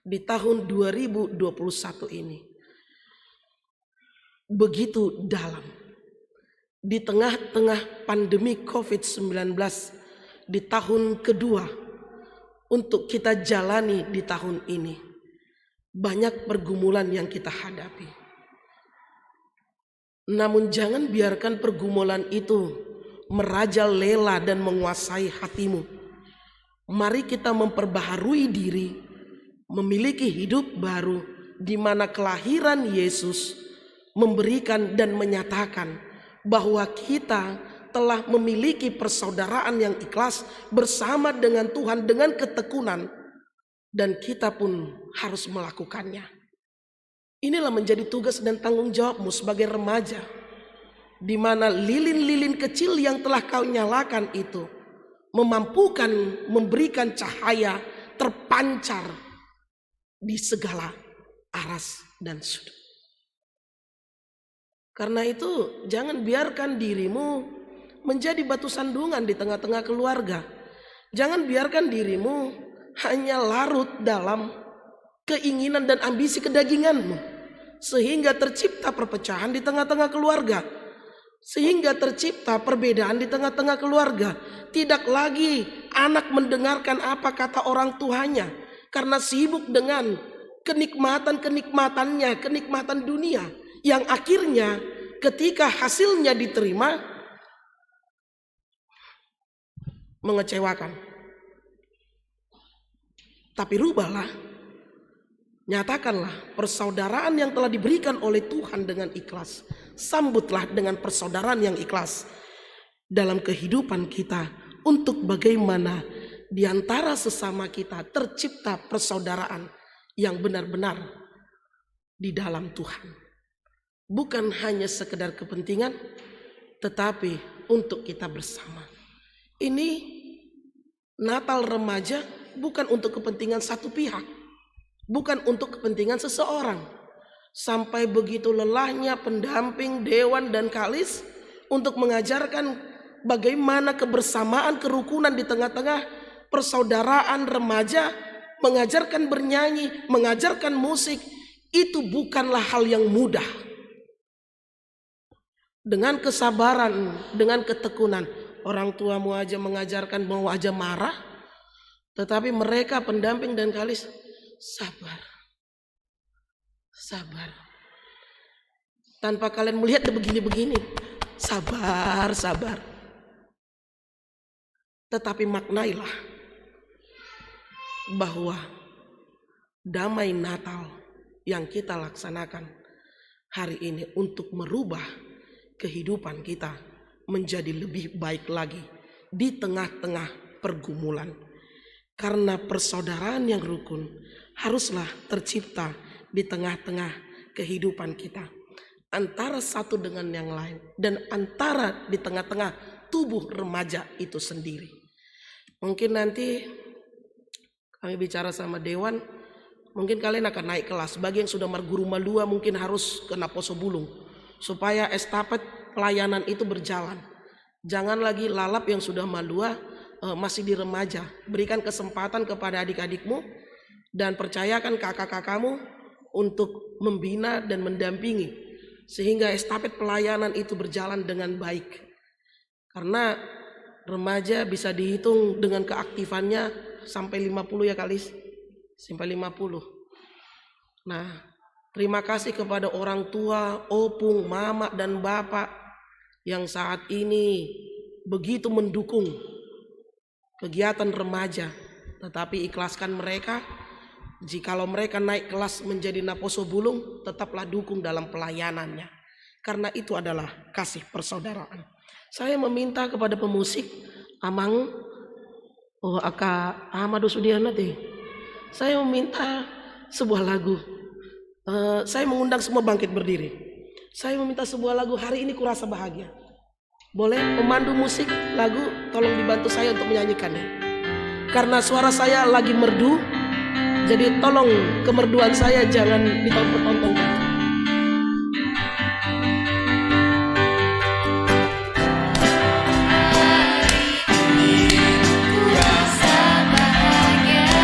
di tahun 2021 ini begitu dalam. Di tengah-tengah pandemi COVID-19 di tahun kedua untuk kita jalani di tahun ini, banyak pergumulan yang kita hadapi. Namun jangan biarkan pergumulan itu merajalela dan menguasai hatimu. Mari kita memperbaharui diri, memiliki hidup baru di mana kelahiran Yesus memberikan dan menyatakan bahwa kita telah memiliki persaudaraan yang ikhlas bersama dengan Tuhan dengan ketekunan, dan kita pun harus melakukannya. Inilah menjadi tugas dan tanggung jawabmu sebagai remaja, di mana lilin-lilin kecil yang telah kau nyalakan itu memampukan memberikan cahaya terpancar di segala aras dan sudut. Karena itu jangan biarkan dirimu menjadi batu sandungan di tengah-tengah keluarga. Jangan biarkan dirimu hanya larut dalam keinginan dan ambisi kedaginganmu, sehingga tercipta perpecahan di tengah-tengah keluarga, sehingga tercipta perbedaan di tengah-tengah keluarga. Tidak lagi anak mendengarkan apa kata orang tuanya karena sibuk dengan kenikmatan-kenikmatannya, kenikmatan dunia, yang akhirnya ketika hasilnya diterima mengecewakan. Tapi rubahlah, nyatakanlah persaudaraan yang telah diberikan oleh Tuhan dengan ikhlas. Sambutlah dengan persaudaraan yang ikhlas dalam kehidupan kita, untuk bagaimana di antara sesama kita tercipta persaudaraan yang benar-benar di dalam Tuhan. Bukan hanya sekedar kepentingan, tetapi untuk kita bersama. Ini Natal remaja bukan untuk kepentingan satu pihak, bukan untuk kepentingan seseorang. Sampai begitu lelahnya pendamping, dewan, dan kalis untuk mengajarkan bagaimana kebersamaan, kerukunan di tengah-tengah persaudaraan remaja, mengajarkan bernyanyi, mengajarkan musik, itu bukanlah hal yang mudah. Dengan kesabaran, dengan ketekunan. Orang tuamu aja mengajarkan mau aja marah, tetapi mereka pendamping dan kalis sabar. Sabar. Tanpa kalian melihat begini-begini. Sabar, sabar. Tetapi maknailah bahwa damai Natal yang kita laksanakan hari ini untuk merubah kehidupan kita menjadi lebih baik lagi di tengah-tengah pergumulan. Karena persaudaraan yang rukun haruslah tercipta di tengah-tengah kehidupan kita, antara satu dengan yang lain, dan antara di tengah-tengah tubuh remaja itu sendiri. Mungkin nanti kami bicara sama dewan, mungkin kalian akan naik kelas. Bagi yang sudah marguru malua mungkin harus kena poso bulung, supaya estafet pelayanan itu berjalan. Jangan lagi lalap yang sudah malua masih di remaja. Berikan kesempatan kepada adik-adikmu dan percayakan kakak-kakakmu untuk membina dan mendampingi sehingga estafet pelayanan itu berjalan dengan baik. Karena remaja bisa dihitung dengan keaktifannya sampai 50 ya Kalis, sampai 50. Nah, terima kasih kepada orang tua, opung, mama, dan bapak yang saat ini begitu mendukung kegiatan remaja. Tetapi ikhlaskan mereka, jikalau mereka naik kelas menjadi naposo bulung, tetaplah dukung dalam pelayanannya. Karena itu adalah kasih persaudaraan. Saya meminta kepada pemusik, Amang, Aka Ahmadu Sudiana teh. Saya meminta sebuah lagu. Saya mengundang semua bangkit berdiri. Saya meminta sebuah lagu, hari ini kurasa bahagia. Boleh pemandu musik lagu, tolong dibantu saya untuk menyanyikannya. Karena suara saya lagi merdu, jadi tolong kemerduan saya jangan ditonton-tonton. Kurasa bahagia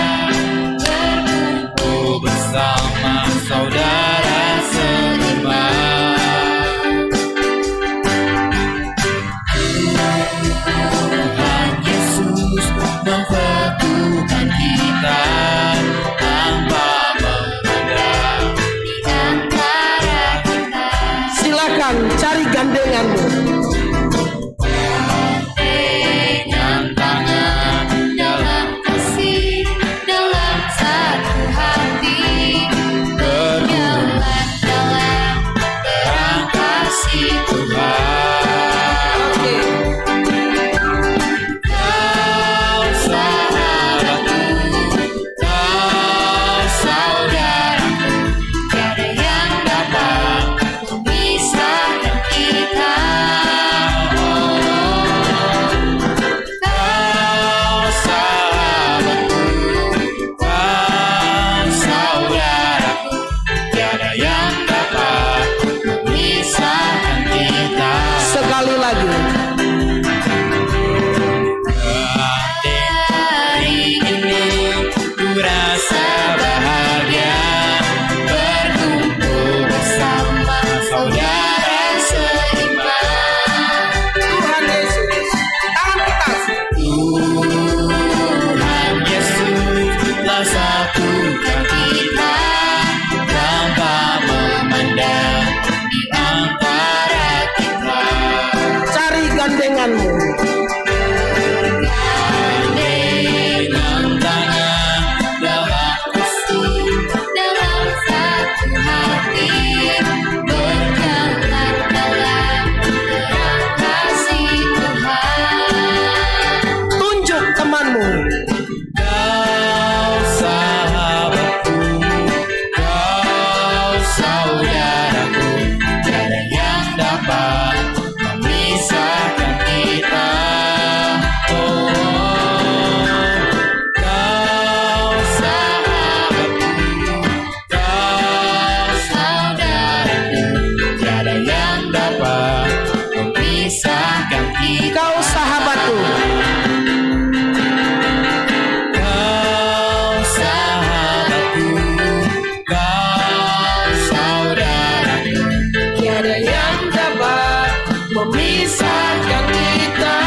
memisahkan kita.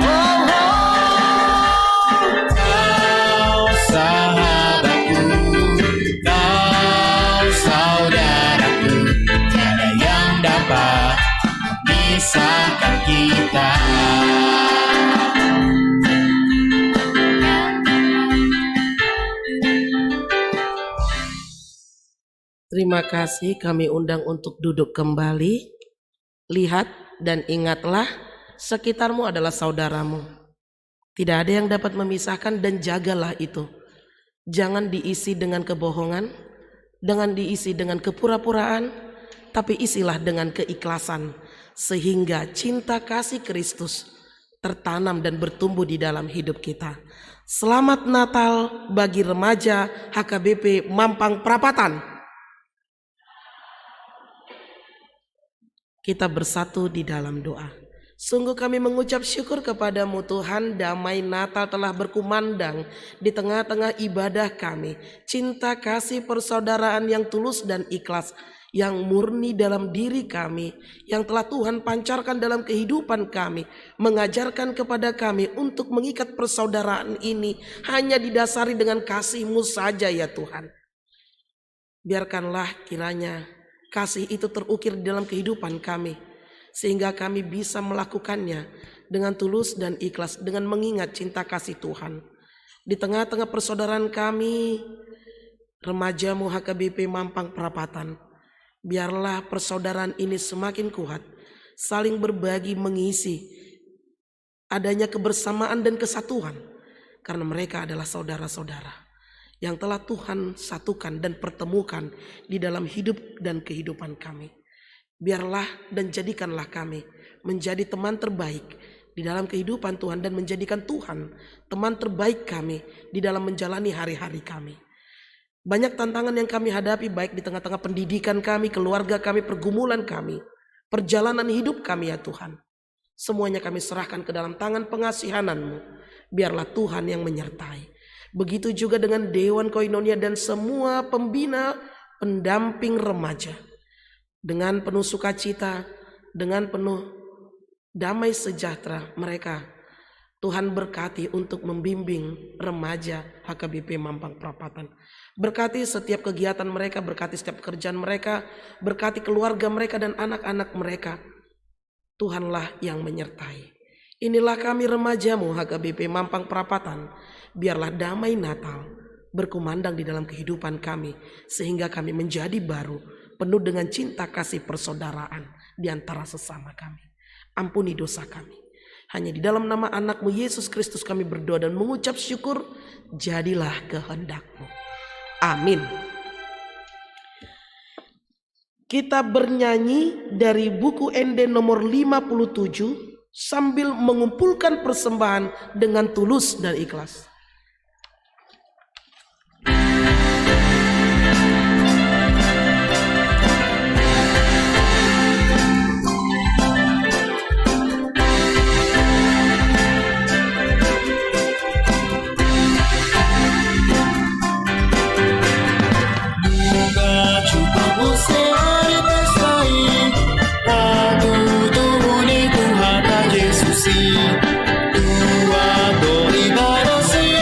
Oh, Kau sahabatku, kau saudaraku, tiada yang dapat memisahkan kita. Terima kasih, kami undang untuk duduk kembali. Lihat dan ingatlah, sekitarmu adalah saudaramu. Tidak ada yang dapat memisahkan dan jagalah itu. Jangan diisi dengan kebohongan, jangan diisi dengan kepura-puraan, tapi isilah dengan keikhlasan. Sehingga cinta kasih Kristus tertanam dan bertumbuh di dalam hidup kita. Selamat Natal bagi remaja HKBP Mampang Perapatan. Kita bersatu di dalam doa. Sungguh kami mengucap syukur kepadamu Tuhan, damai Natal telah berkumandang di tengah-tengah ibadah kami. Cinta kasih persaudaraan yang tulus dan ikhlas, yang murni dalam diri kami, yang telah Tuhan pancarkan dalam kehidupan kami, mengajarkan kepada kami untuk mengikat persaudaraan ini hanya didasari dengan kasih-Mu saja ya Tuhan. Biarkanlah kiranya kasih itu terukir di dalam kehidupan kami, sehingga kami bisa melakukannya dengan tulus dan ikhlas, dengan mengingat cinta kasih Tuhan. Di tengah-tengah persaudaraan kami, remaja-Mu HKBP Mampang Perapatan, biarlah persaudaraan ini semakin kuat, saling berbagi, mengisi adanya kebersamaan dan kesatuan, karena mereka adalah saudara-saudara yang telah Tuhan satukan dan pertemukan di dalam hidup dan kehidupan kami. Biarlah dan jadikanlah kami menjadi teman terbaik di dalam kehidupan Tuhan, dan menjadikan Tuhan teman terbaik kami di dalam menjalani hari-hari kami. Banyak tantangan yang kami hadapi, baik di tengah-tengah pendidikan kami, keluarga kami, pergumulan kami, perjalanan hidup kami ya Tuhan. Semuanya kami serahkan ke dalam tangan pengasihan-Mu. Biarlah Tuhan yang menyertai. Begitu juga dengan Dewan Koinonia dan semua pembina pendamping remaja. Dengan penuh sukacita, dengan penuh damai sejahtera mereka, Tuhan berkati untuk membimbing remaja HKBP Mampang Perapatan. Berkati setiap kegiatan mereka, berkati setiap pekerjaan mereka, berkati keluarga mereka dan anak-anak mereka. Tuhanlah yang menyertai. Inilah kami remaja-Mu HKBP Mampang Perapatan. Biarlah damai Natal berkumandang di dalam kehidupan kami, sehingga kami menjadi baru, penuh dengan cinta kasih persaudaraan di antara sesama kami. Ampuni dosa kami. Hanya di dalam nama anak-Mu Yesus Kristus kami berdoa dan mengucap syukur. Jadilah kehendak-Mu. Amin. Kita bernyanyi dari buku ND nomor 57 sambil mengumpulkan persembahan dengan tulus dan ikhlas. Tua dor e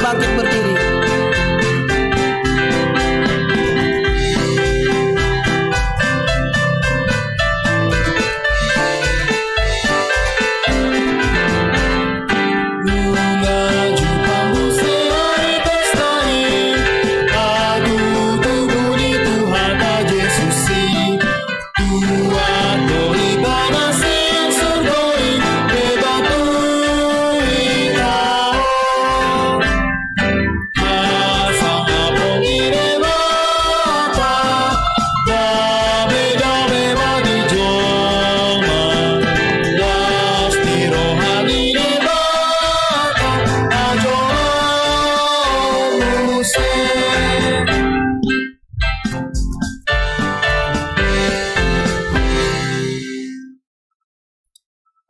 bangkit berdiri.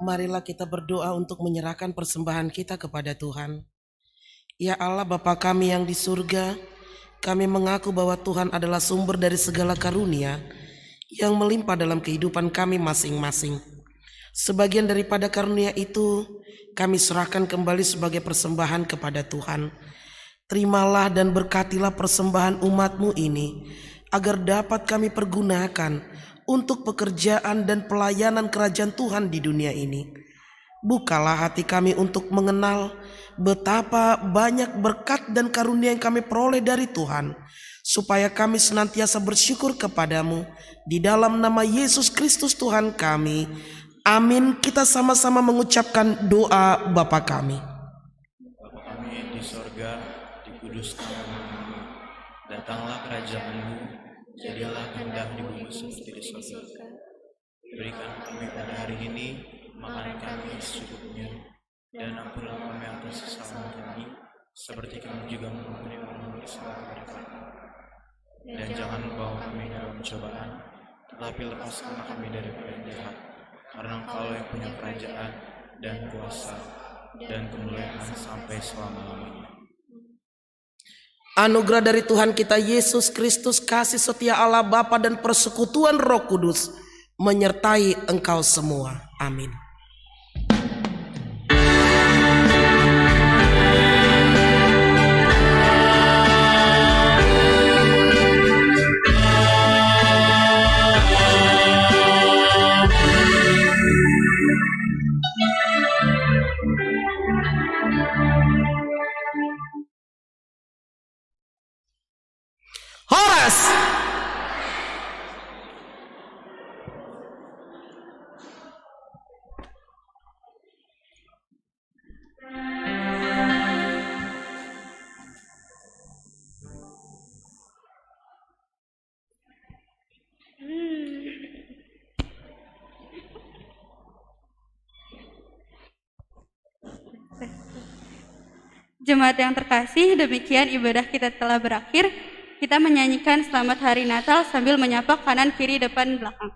Marilah kita berdoa untuk menyerahkan persembahan kita kepada Tuhan. Ya Allah Bapa kami yang di surga, kami mengaku bahwa Tuhan adalah sumber dari segala karunia yang melimpah dalam kehidupan kami masing-masing. Sebagian daripada karunia itu kami serahkan kembali sebagai persembahan kepada Tuhan. Terimalah dan berkatilah persembahan umat-Mu ini, agar dapat kami pergunakan untuk pekerjaan dan pelayanan kerajaan Tuhan di dunia ini. Bukalah hati kami untuk mengenal betapa banyak berkat dan karunia yang kami peroleh dari Tuhan, supaya kami senantiasa bersyukur kepadamu. Di dalam nama Yesus Kristus Tuhan kami. Amin. Kita sama-sama mengucapkan doa Bapa kami. Bapa kami di sorga, dikuduskan namamu. Datanglah kerajaan-Mu, jadilah kehendak di bumi seperti di surga. Berikan kami pada hari ini makan kami secukupnya, dan ampunilah kami atas kesalahan kami, seperti kami juga mengampuni orang yang bersalah kepada kami. Dan jangan membawa kami dalam cobaan, tetapi lepaskanlah kami daripada yang jahat. Karena Engkau yang punya kerajaan dan kuasa dan kemuliaan sampai selama-lamanya. Anugerah dari Tuhan kita Yesus Kristus, kasih setia Allah Bapa dan persekutuan Roh Kudus menyertai engkau semua. Amin. Horas. Jemaat yang terkasih, demikian ibadah kita telah berakhir. Kita menyanyikan Selamat Hari Natal sambil menyapa kanan, kiri, depan, belakang.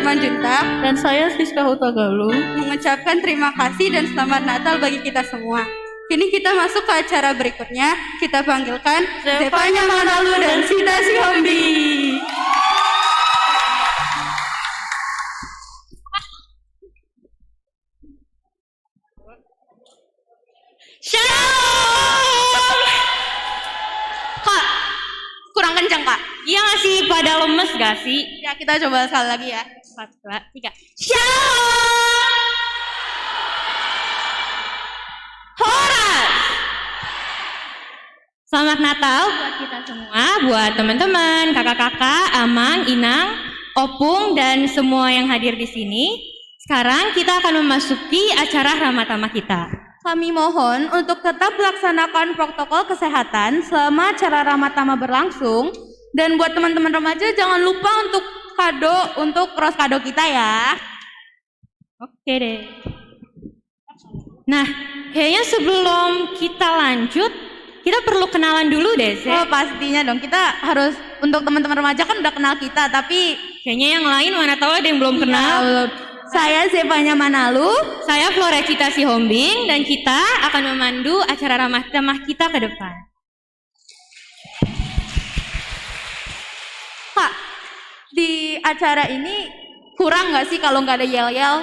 Simanjuntak dan saya Siska Hutagaluh mengucapkan terima kasih dan selamat Natal bagi kita semua. Kini kita masuk ke acara berikutnya. Kita panggilkan Zevanya Manalu dan Sita Sihombi. Shalom! Kak, kurang kencang kak. Iya nggak sih, pada lemes gak sih? Ya kita coba sekali lagi ya. 1, 2, 3. Shalom! Horas! Selamat Natal buat kita semua, buat teman-teman, kakak-kakak, Amang, Inang, Opung, dan semua yang hadir di sini. Sekarang kita akan memasuki acara Ramatama kita. Kami mohon untuk tetap melaksanakan protokol kesehatan selama acara Ramatama berlangsung. Dan buat teman-teman remaja jangan lupa untuk kado, untuk ros kado kita ya. Oke deh. Nah, kayaknya sebelum kita lanjut, kita perlu kenalan dulu deh, Zek. Oh pastinya dong, kita harus, untuk teman-teman remaja kan udah kenal kita, tapi kayaknya yang lain mana tahu ada yang belum kenal. Belum. Saya Zevanya Manalu, saya Flora Cita Sihombing, dan kita akan memandu acara Ramatama kita ke depan. Kak, di acara ini kurang nggak sih kalau nggak ada yel-yel?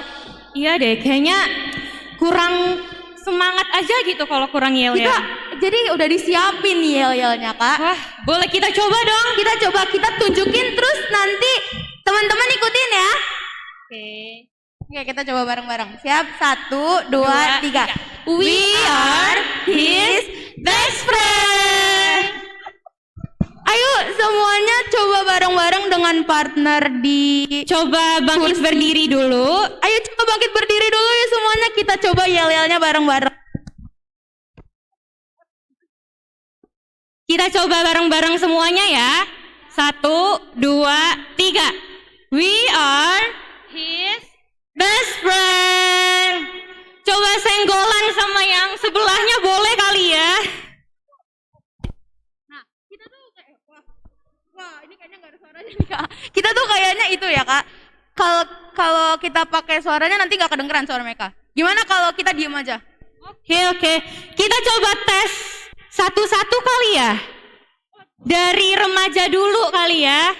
Iya deh, kayaknya kurang semangat aja gitu kalau kurang yel-yel. Jadi udah disiapin nih yel-yelnya kak. Wah, boleh kita coba dong. Kita tunjukin terus nanti teman-teman ikutin ya. Oke, kita coba bareng-bareng. Siap? 1, 2, 3. We are his best friend. Ayo semuanya coba bareng-bareng dengan partner di... Coba bangkit berdiri dulu. Ayo coba bangkit berdiri dulu ya semuanya. Kita coba yel-yelnya bareng-bareng. Kita coba bareng-bareng semuanya ya. 1, 2, 3. We are his best friend. Coba senggolan sama yang sebelahnya boleh kali ya. Wah, ini kayaknya nggak ada suaranya nih kak. Kita tuh kayaknya itu ya kak. Kalau kita pakai suaranya nanti nggak kedengeran suara mereka. Gimana kalau kita diem aja? Oke. Kita coba tes satu-satu kali ya. Dari remaja dulu kali ya.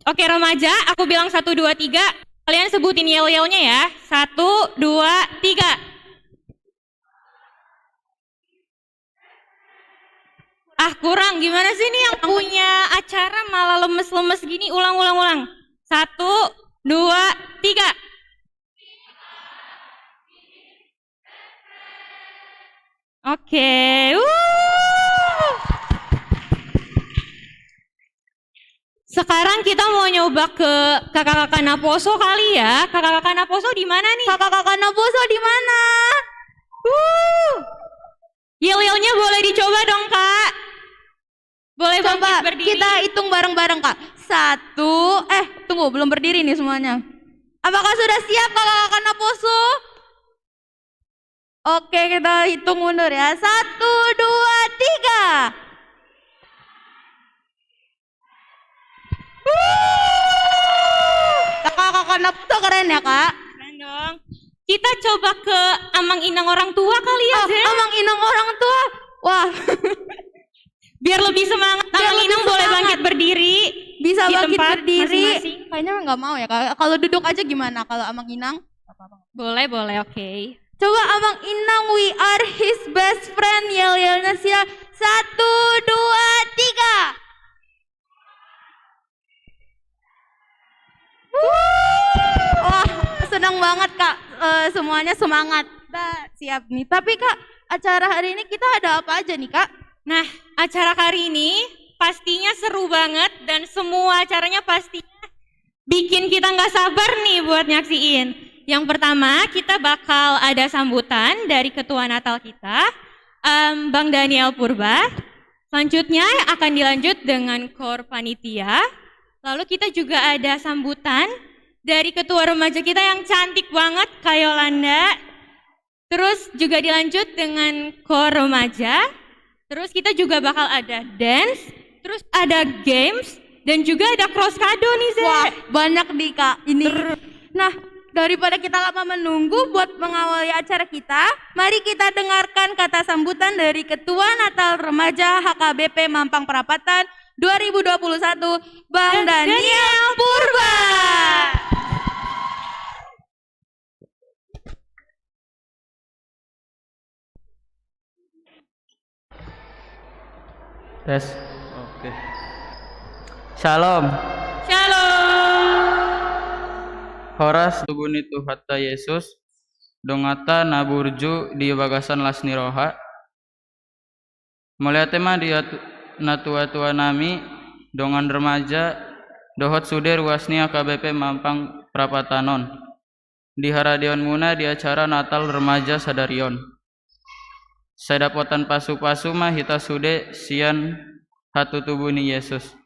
Oke remaja, aku bilang 1, 2, 3. Kalian sebutin yel-yelnya ya. 1, 2, 3. Ah kurang, gimana sih nih yang punya acara malah lemes-lemes gini? Ulang. 1, 2, 3. Oke. Sekarang kita mau nyoba ke kakak-kakak Naposo kali ya. Kakak-kakak Naposo di mana nih? Kakak-kakak Naposo di mana? Yel-yelnya boleh dicoba dong kak. Boleh coba berdiri. Kita hitung bareng-bareng kak. 1, tunggu belum berdiri nih semuanya. Apakah sudah siap kakak-kakak Naposo? Oke kita hitung mundur ya. 1, 2, 3. Kakak-kakak Naposo keren ya kak. Keren dong. Kita coba ke amang inang orang tua kali ya Zek. Amang inang orang tua. Wah. Biar lebih semangat. Amang inang boleh bangkit berdiri. Bisa di bangkit tempat berdiri. masing-masing. Kayaknya nggak mau ya kak. Kalau duduk aja gimana kalau amang inang? Boleh oke. Coba amang inang, we are his best friend. Yel-yelnya sila. 1, 2, 3. Wah, senang banget kak, semuanya semangat. Siap nih. Tapi kak, acara hari ini kita ada apa aja nih kak? Nah, acara hari ini pastinya seru banget dan semua acaranya pastinya bikin kita nggak sabar nih buat nyaksiin. Yang pertama, kita bakal ada sambutan dari Ketua Natal kita, Bang Daniel Purba. Selanjutnya akan dilanjut dengan Kor Panitia. Lalu kita juga ada sambutan dari ketua remaja kita yang cantik banget, Kak Yolanda. Terus juga dilanjut dengan kor remaja. Terus kita juga bakal ada dance, terus ada games, Dan juga ada cross kado nih, Ze. Wah, banyak nih Kak ini. Nah, daripada kita lama menunggu buat mengawali acara kita, mari kita dengarkan kata sambutan dari Ketua Natal Remaja HKBP Mampang Perapatan 2021, Bang Daniel Purba. Tes. Oke. Shalom. Shalom. Horas tubuni tu hatta Yesus dongata naburju di bagasan lasni roha. Mulia tema di natua-tua nami dongan remaja dohot suder wasni AKBP Mampang Prapatanon. Di haradion muna di acara Natal Remaja Sadarion. Saya dapotan pasu-pasu mah hita sude sian hatu tubuni Yesus.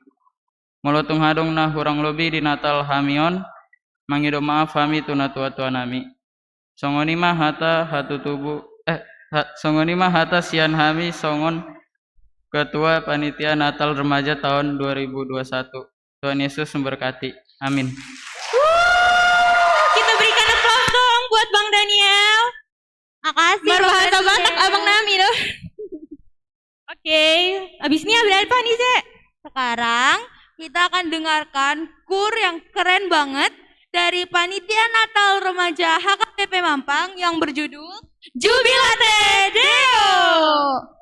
Molotung hadong na hurang lobi di Natal Hamion mangido maaf hami tu natua-tua nami. Songoni mah hata hatu tubu songoni mah hata sian hami songon Ketua Panitia Natal Remaja tahun 2021. Tuhan Yesus memberkati. Amin. Kita berikan aplaus dong buat Bang Daniel. Makasih. Berbahasa Batak Abang Nami loh. Oke, abis ini ada apa nih, Ze? Sekarang kita akan dengarkan kur yang keren banget dari Panitia Natal Remaja HKBP Mampang yang berjudul Jubilate Deo.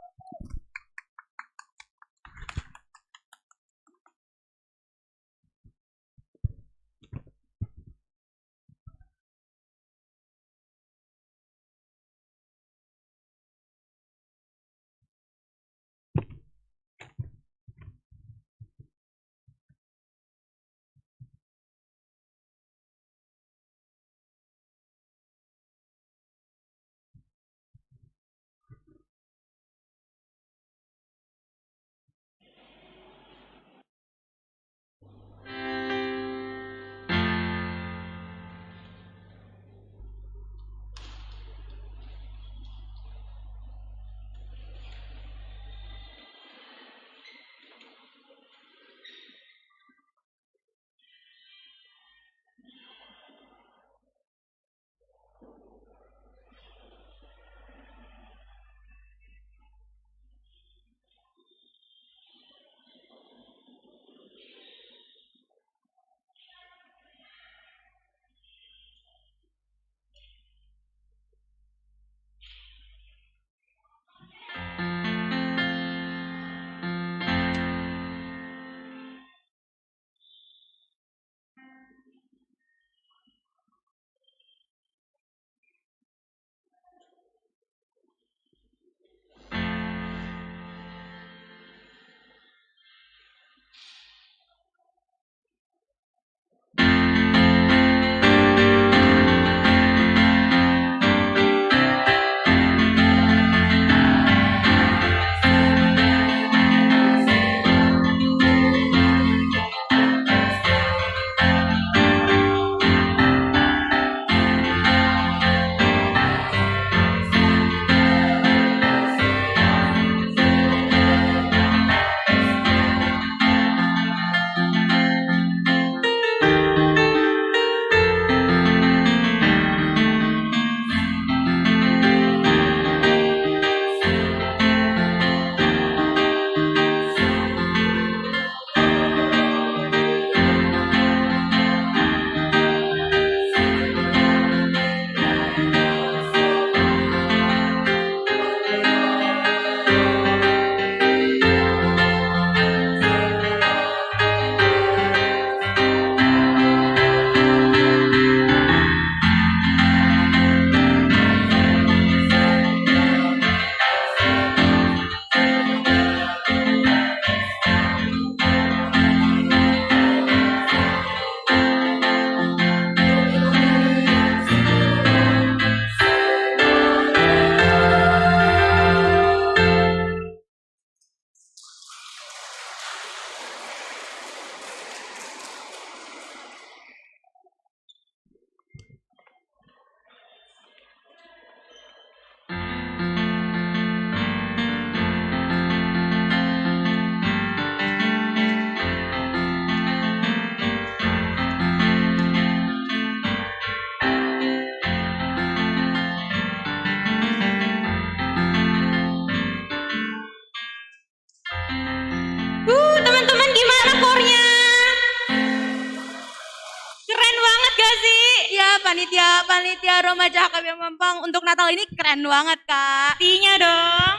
panitia remaja HKBP Mampang untuk Natal ini keren banget, Kak. Pastinya dong.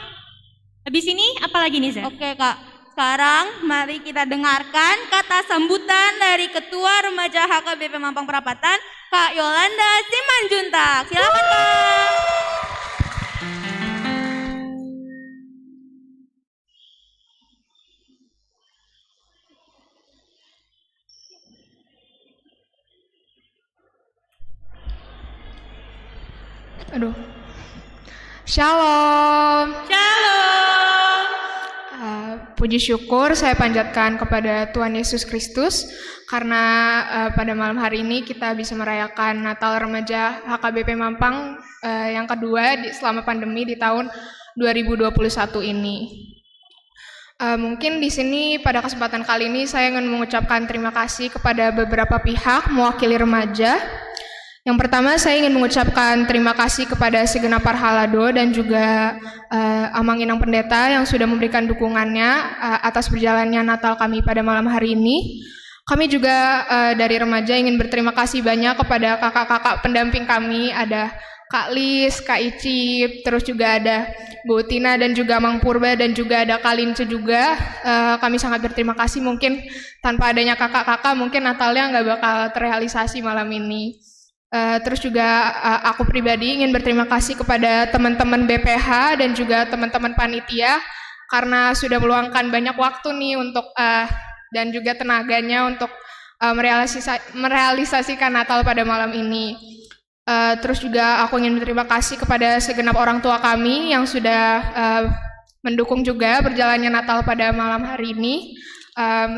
Habis ini apa lagi nih, Zed? Oke, Kak. Sekarang mari kita dengarkan kata sambutan dari Ketua Remaja HKBP Mampang Perapatan, Kak Yolanda Simanjuntak. Silakan, Kak. Aduh. Shalom. Shalom. Puji syukur saya panjatkan kepada Tuhan Yesus Kristus karena pada malam hari ini kita bisa merayakan Natal Remaja HKBP Mampang yang kedua selama pandemi di tahun 2021 ini. Mungkin di sini pada kesempatan kali ini saya ingin mengucapkan terima kasih kepada beberapa pihak mewakili remaja. Yang pertama saya ingin mengucapkan terima kasih kepada segenap Parhalado dan juga Amang Inang Pendeta yang sudah memberikan dukungannya atas berjalannya Natal kami pada malam hari ini. Kami juga dari remaja ingin berterima kasih banyak kepada kakak-kakak pendamping kami, ada Kak Lis, Kak Icip, terus juga ada Bu Tina dan juga Mang Purba dan juga ada Kak Lince juga. Kami sangat berterima kasih, mungkin tanpa adanya kakak-kakak mungkin Natalnya nggak bakal terrealisasi malam ini. Terus juga aku pribadi ingin berterima kasih kepada teman-teman BPH dan juga teman-teman panitia karena sudah meluangkan banyak waktu nih untuk dan juga tenaganya untuk merealisasikan Natal pada malam ini. Terus juga aku ingin berterima kasih kepada segenap orang tua kami yang sudah mendukung juga berjalannya Natal pada malam hari ini,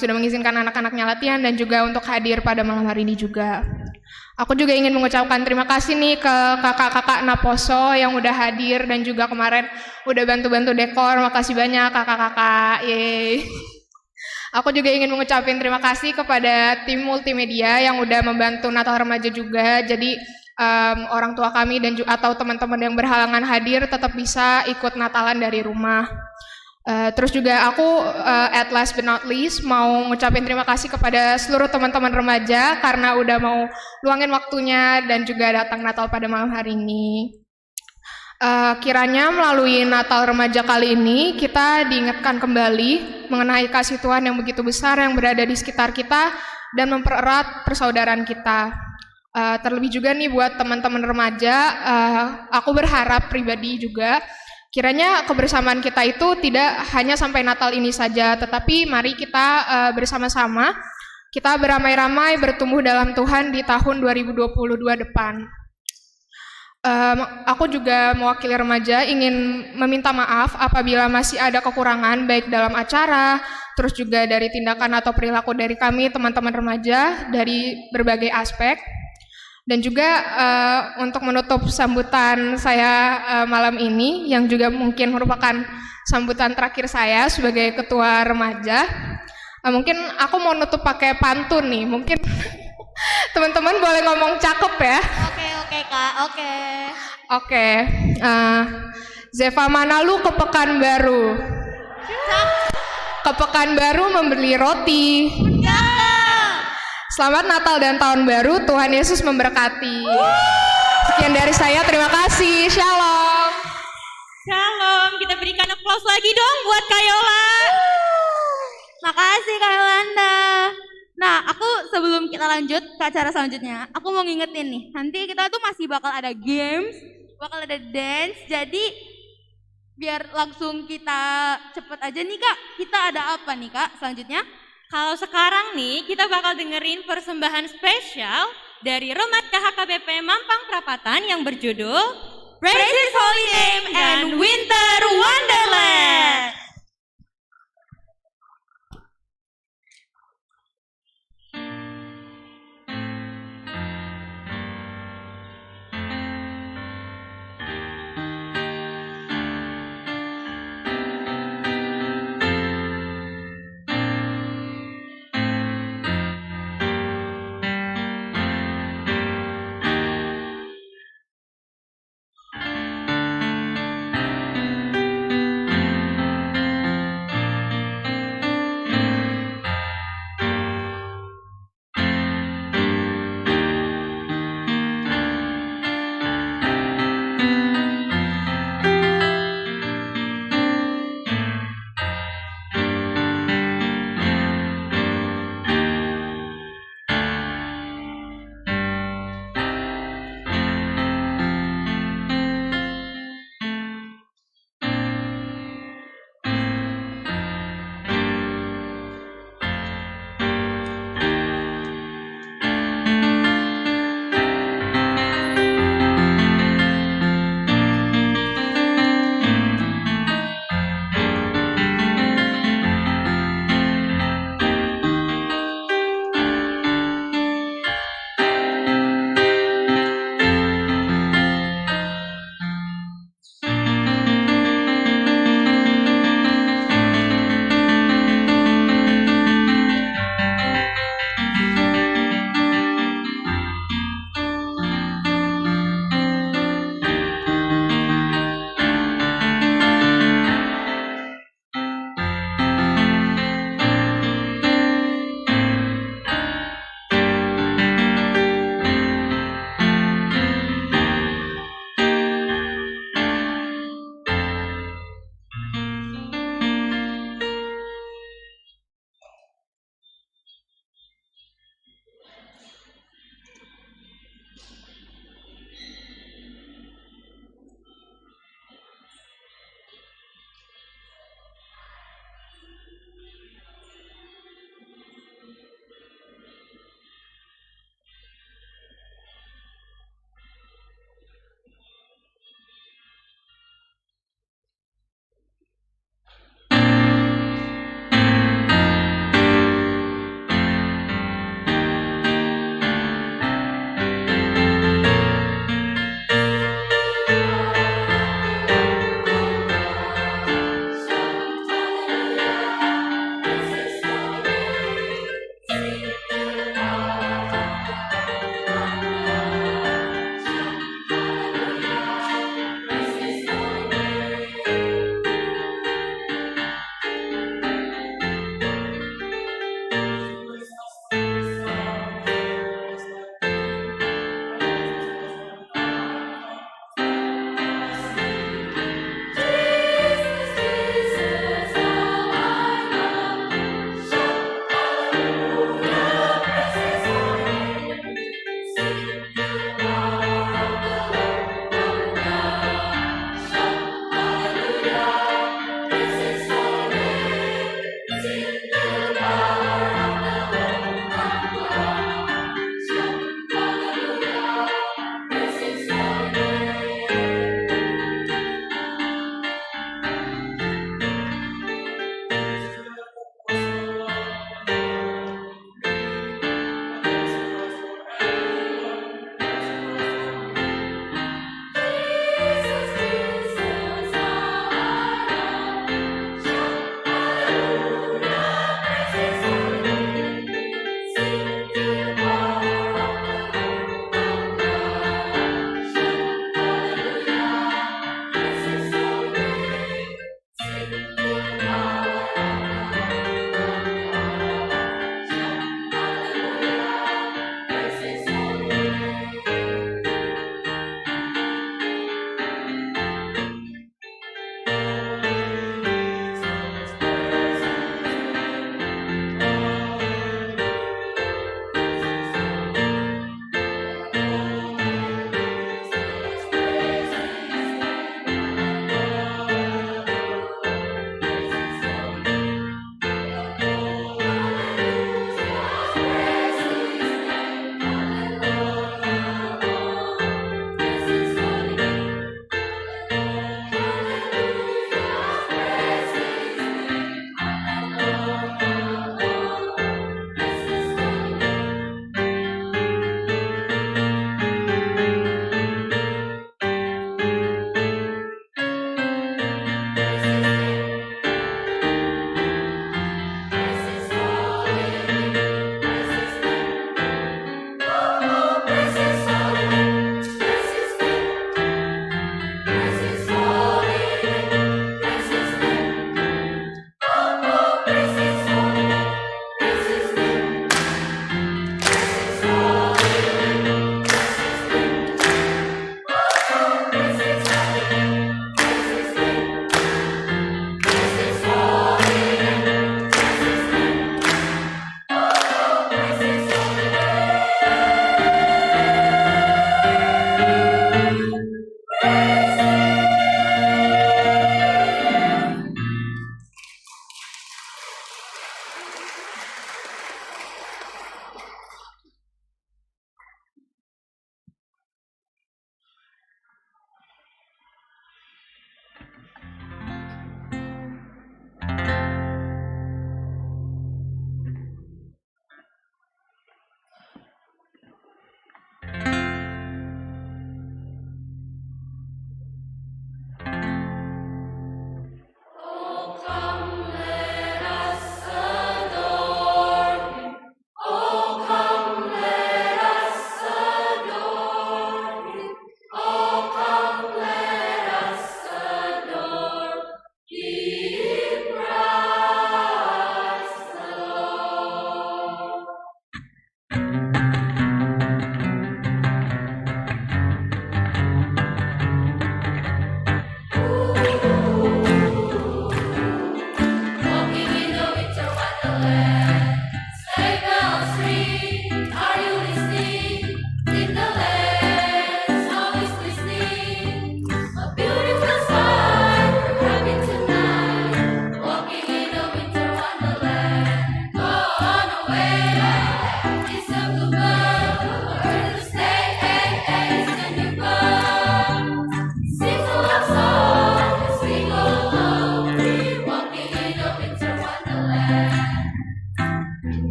sudah mengizinkan anak-anaknya latihan dan juga untuk hadir pada malam hari ini juga. Aku juga ingin mengucapkan terima kasih nih ke kakak-kakak Naposo yang udah hadir dan juga kemarin udah bantu-bantu dekor. Makasih banyak kakak-kakak. Yeay. Aku juga ingin mengucapkan terima kasih kepada tim multimedia yang udah membantu Natal Remaja juga. Jadi orang tua kami dan juga atau teman-teman yang berhalangan hadir tetap bisa ikut Natalan dari rumah. Terus juga aku at last but not least mau ngucapin terima kasih kepada seluruh teman-teman remaja karena udah mau luangin waktunya dan juga datang Natal pada malam hari ini. Kiranya melalui Natal Remaja kali ini kita diingatkan kembali mengenai kasih Tuhan yang begitu besar yang berada di sekitar kita dan mempererat persaudaraan kita. Terlebih juga nih buat teman-teman remaja, aku berharap pribadi juga kiranya kebersamaan kita itu tidak hanya sampai Natal ini saja, tetapi mari kita bersama-sama, kita beramai-ramai bertumbuh dalam Tuhan di tahun 2022 depan. Aku juga mewakili remaja ingin meminta maaf apabila masih ada kekurangan baik dalam acara, terus juga dari tindakan atau perilaku dari kami teman-teman remaja dari berbagai aspek. Dan juga untuk menutup sambutan saya malam ini yang juga mungkin merupakan sambutan terakhir saya sebagai ketua remaja, mungkin aku mau nutup pakai pantun nih, mungkin teman-teman boleh ngomong cakep ya. Oke Kak, Oke. Zeva mana lu ke Pekanbaru? Ke Pekanbaru membeli roti. Selamat Natal dan Tahun Baru, Tuhan Yesus memberkati. Sekian dari saya, terima kasih. Shalom. Shalom, kita berikan aplaus lagi dong buat Kak Yola. Makasih Kak Yolanda. Nah, aku sebelum kita lanjut ke acara selanjutnya, aku mau ngingetin nih, nanti kita tuh masih bakal ada games, bakal ada dance, jadi biar langsung kita cepet aja nih Kak, kita ada apa nih Kak selanjutnya? Kalau sekarang nih kita bakal dengerin persembahan spesial dari Remaja HKBP Mampang Perapatan yang berjudul Praise His Holy Name and Winter Wonderland.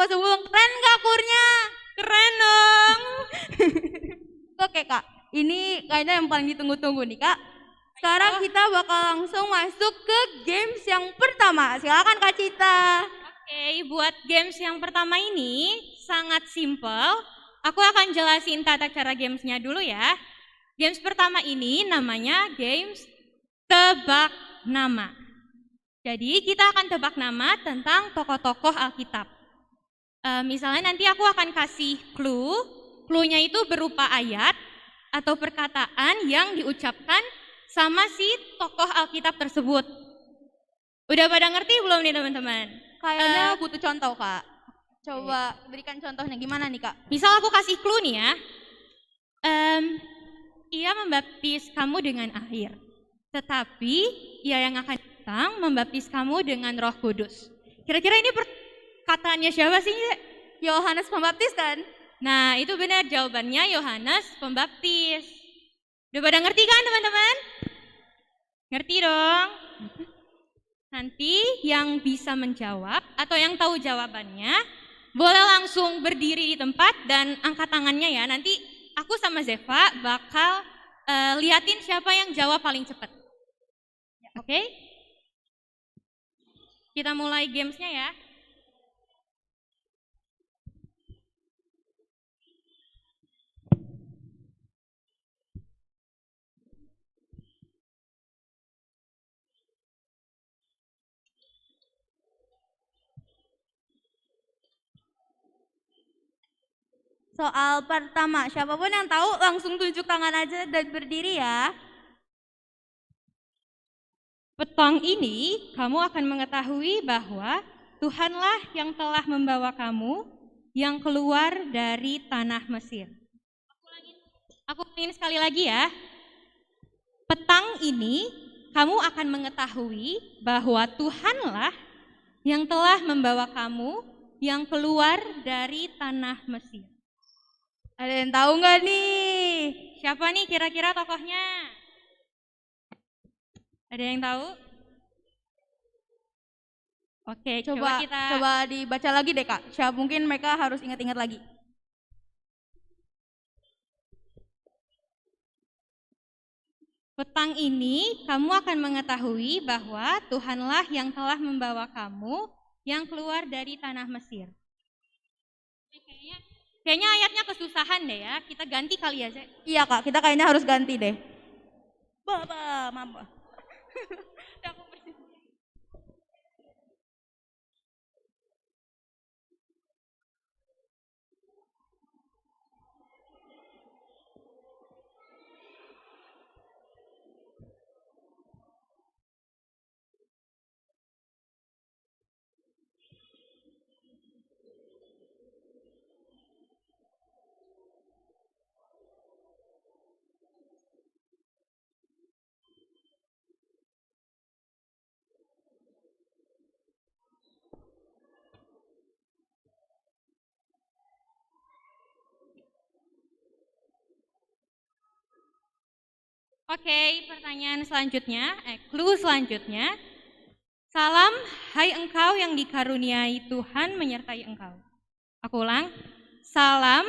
pasang ulang. Keren gak kurnya? Keren dong. Oke kak, ini kayaknya yang paling ditunggu-tunggu nih kak. Sekarang kita bakal langsung masuk ke games yang pertama. Silakan Kak Cita. Oke, buat games yang pertama ini sangat simple. Aku akan jelasin tata cara gamesnya dulu ya. Games pertama ini namanya games tebak nama. Jadi kita akan tebak nama tentang tokoh-tokoh Alkitab. Misalnya nanti aku akan kasih clue. Clue-nya itu berupa ayat atau perkataan yang diucapkan sama si tokoh Alkitab tersebut. Udah pada ngerti belum nih teman-teman? Kayaknya butuh contoh kak. Coba berikan contohnya gimana nih kak? Misal aku kasih clue nih ya. Ia membaptis kamu dengan air. Tetapi ia yang akan datang membaptis kamu dengan Roh Kudus. Kira-kira ini perkataannya siapa sih? Yohanes Pembaptis kan? Nah, itu benar jawabannya Yohanes Pembaptis. Udah pada ngerti kan teman-teman? Ngerti dong? Nanti yang bisa menjawab atau yang tahu jawabannya boleh langsung berdiri di tempat dan angkat tangannya ya. Nanti aku sama Zeva bakal liatin siapa yang jawab paling cepat. Oke? Kita mulai gamesnya ya. Soal pertama, siapapun yang tahu langsung tunjuk tangan aja dan berdiri ya. Petang ini kamu akan mengetahui bahwa Tuhanlah yang telah membawa kamu yang keluar dari tanah Mesir. Aku ingin sekali lagi ya. Petang ini kamu akan mengetahui bahwa Tuhanlah yang telah membawa kamu yang keluar dari tanah Mesir. Ada yang tahu nggak nih? Siapa nih kira-kira tokohnya? Ada yang tahu? Oke, coba dibaca lagi deh kak. Siapa mungkin mereka harus ingat-ingat lagi. Petang ini kamu akan mengetahui bahwa Tuhanlah yang telah membawa kamu yang keluar dari tanah Mesir. Kayaknya ayatnya kesusahan deh ya, kita ganti kali ya, Zek. Iya kak, kita kayaknya harus ganti deh. Mama. Oke, pertanyaan selanjutnya, clue selanjutnya. Salam, hai engkau yang dikaruniai Tuhan menyertai engkau. Aku ulang. Salam,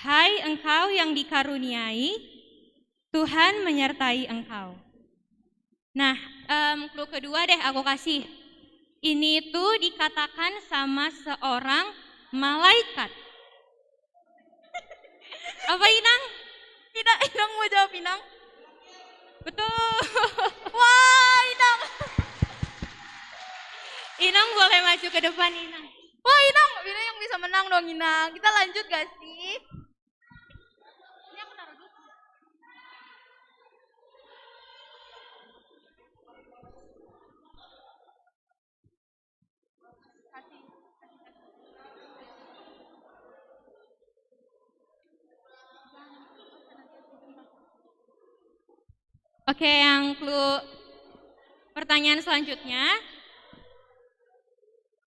hai engkau yang dikaruniai Tuhan menyertai engkau. Nah, clue kedua deh aku kasih. Ini tuh dikatakan sama seorang malaikat. Apa Inang? Inang mau jawab Inang? Betul. Wah, Inang. Inang boleh maju ke depan, Inang. Wah, Inang yang bisa menang dong, Inang. Kita lanjut gak sih? Ini aku taruh dulu. Oke, yang clue pertanyaan selanjutnya.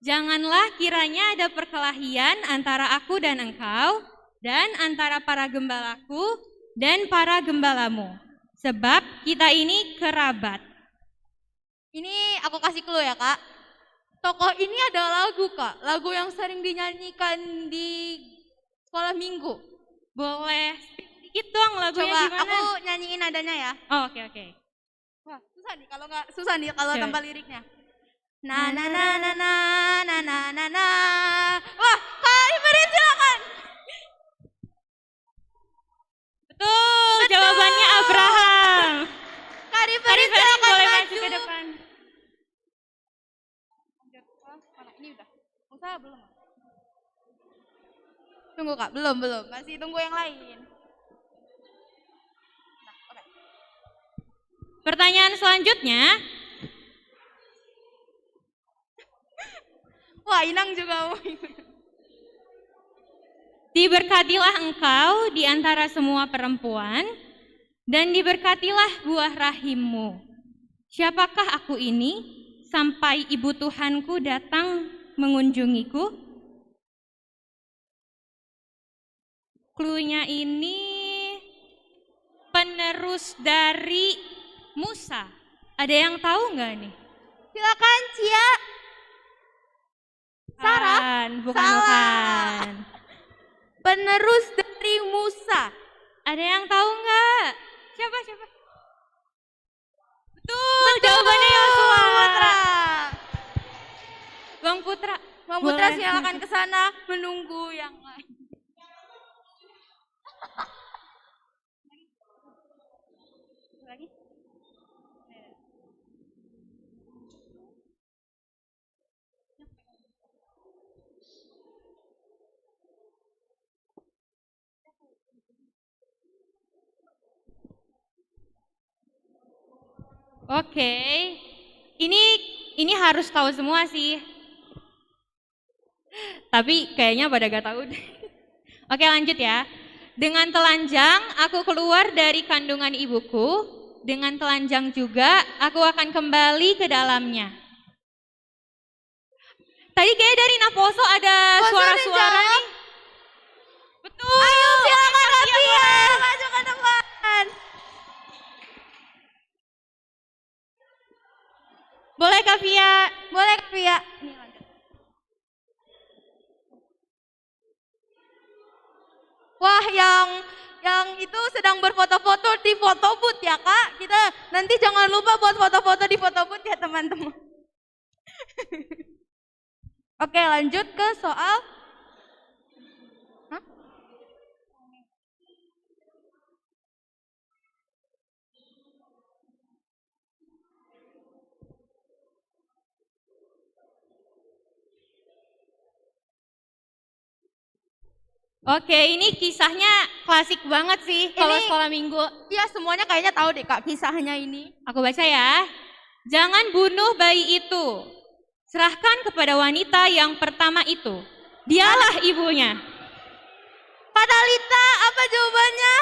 Janganlah kiranya ada perkelahian antara aku dan engkau, dan antara para gembalaku dan para gembalamu. Sebab kita ini kerabat. Ini aku kasih clue ya kak. tokoh ini ada lagu Kak, lagu yang sering dinyanyikan di sekolah minggu. Boleh sedikit dong lagunya Coba gimana? aku nyanyiin nadanya ya. Oh, oke. Wah, susah nih kalau Coba. tanpa liriknya. Na na na na na na na na na. Wah, Kak Iberin silakan. Betul, jawabannya Abraham. Kak Iberin Iberin silakan boleh maju maju ke depan. Mana ini udah? Usaha belum? Tunggu Kak, belum. Masih tunggu yang lain. Pertanyaan selanjutnya. Wah, Inang juga mau. Diberkatilah engkau di antara semua perempuan, dan diberkatilah buah rahimmu. Siapakah aku ini, sampai ibu Tuhanku datang mengunjungiku? Cluenya ini penerus dari Musa. Ada yang tahu nggak nih? Silakan Cia. Sarah? Bukan. Penerus dari Musa. Ada yang tahu nggak? Siapa? Betul, jawabannya Yosua. Bang Putra. Bang Putra Boleh. silakan ke sana menunggu yang lain. Lagi? Oke. Ini harus tahu semua sih. Tapi kayaknya pada gak tahu deh. Oke, lanjut ya. Dengan telanjang aku keluar dari kandungan ibuku, dengan telanjang juga aku akan kembali ke dalamnya. Tadi kayak dari Naposo ada suara-suara nih. Betul. Ayo silakan Rafia, maju ke depan. Boleh Kak Via? Boleh Kak Via. Nih, lanjut. Wah, yang itu sedang berfoto-foto di foto booth ya Kak. Kita nanti jangan lupa buat foto-foto di foto booth ya teman-teman. Oke, lanjut ke soal. Oke, ini kisahnya klasik banget sih kalau sekolah minggu. Iya, semuanya kayaknya tahu deh Kak kisahnya ini. Aku baca ya. Jangan bunuh bayi itu. Serahkan kepada wanita yang pertama itu. Dialah ibunya. Kak Talita, apa jawabannya?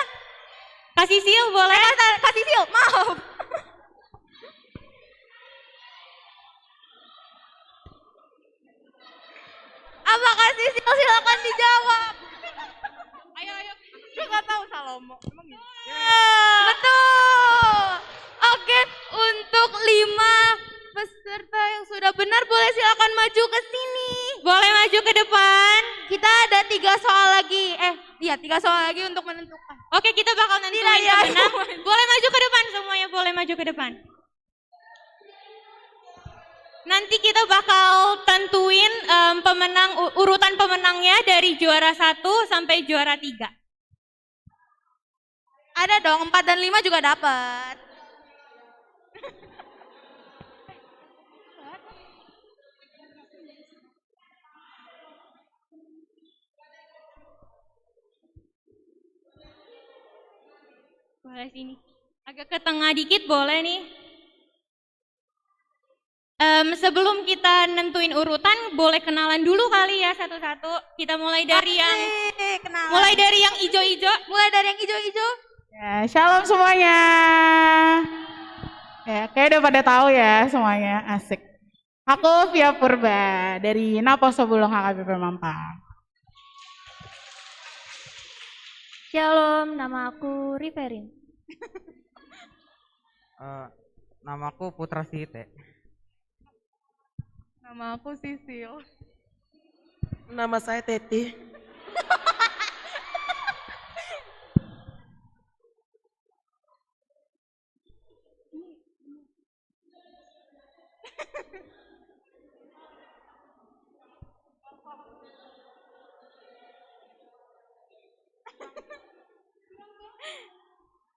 Kak Sisil boleh? Kak Sisil, maaf. Apa Kak Sisil? Silakan dijawab. Ayo. Gue gak tahu Salomo. Emang gitu? Betul. Oke, untuk 5 peserta yang sudah benar boleh silakan maju ke sini. Boleh maju ke depan. Kita ada 3 soal lagi. 3 soal lagi untuk menentukan. Oke, kita bakal nentuin yang menang. Boleh maju ke depan semuanya, boleh maju ke depan. Nanti kita bakal tentuin urutan pemenangnya dari juara 1 sampai juara 3. Ada dong, 4 dan 5 juga dapat. Boleh sini. Agak ke tengah dikit boleh nih. Sebelum kita nentuin urutan, boleh kenalan dulu kali ya satu-satu. Kita mulai dari yang ijo-ijo. Mulai dari yang ijo-ijo. Ya, shalom semuanya. Ya, kayak udah pada tahu ya semuanya, asik. Aku Via Purba dari Naposo Bulong HKBP Mampang. Shalom, nama aku Riverin. Namaku Putra Sihite. Nama aku Sisil. Nama saya Teti.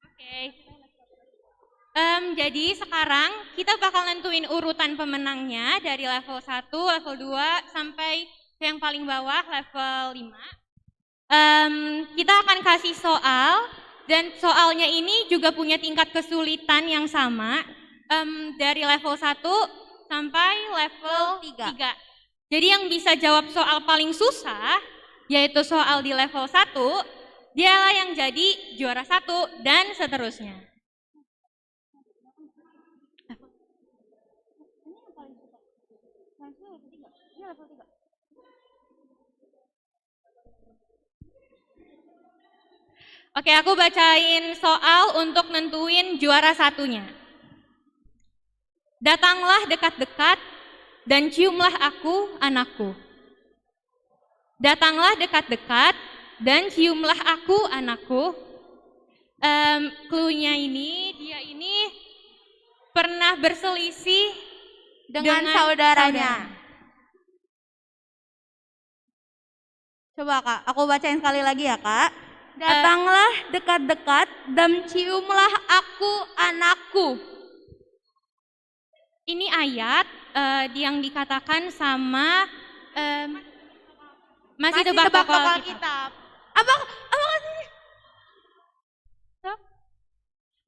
Oke. Jadi sekarang kita bakal nentuin urutan pemenangnya dari level 1, level 2, sampai ke yang paling bawah, level 5. Kita akan kasih soal, dan soalnya ini juga punya tingkat kesulitan yang sama, dari level 1 sampai level 3. Jadi yang bisa jawab soal paling susah, yaitu soal di level 1, dialah yang jadi juara 1 dan seterusnya. Oke, aku bacain soal untuk nentuin juara 1-nya. Datanglah dekat-dekat dan ciumlah aku, anakku. Datanglah dekat-dekat dan ciumlah aku, anakku. Clue-nya ini, dia ini pernah berselisih Dengan saudaranya. Coba Kak, aku bacain sekali lagi ya Kak. Datanglah dekat-dekat dan ciumlah aku, anakku. Ini ayat yang dikatakan sama masih tebak-tebak kitab. Apa sih?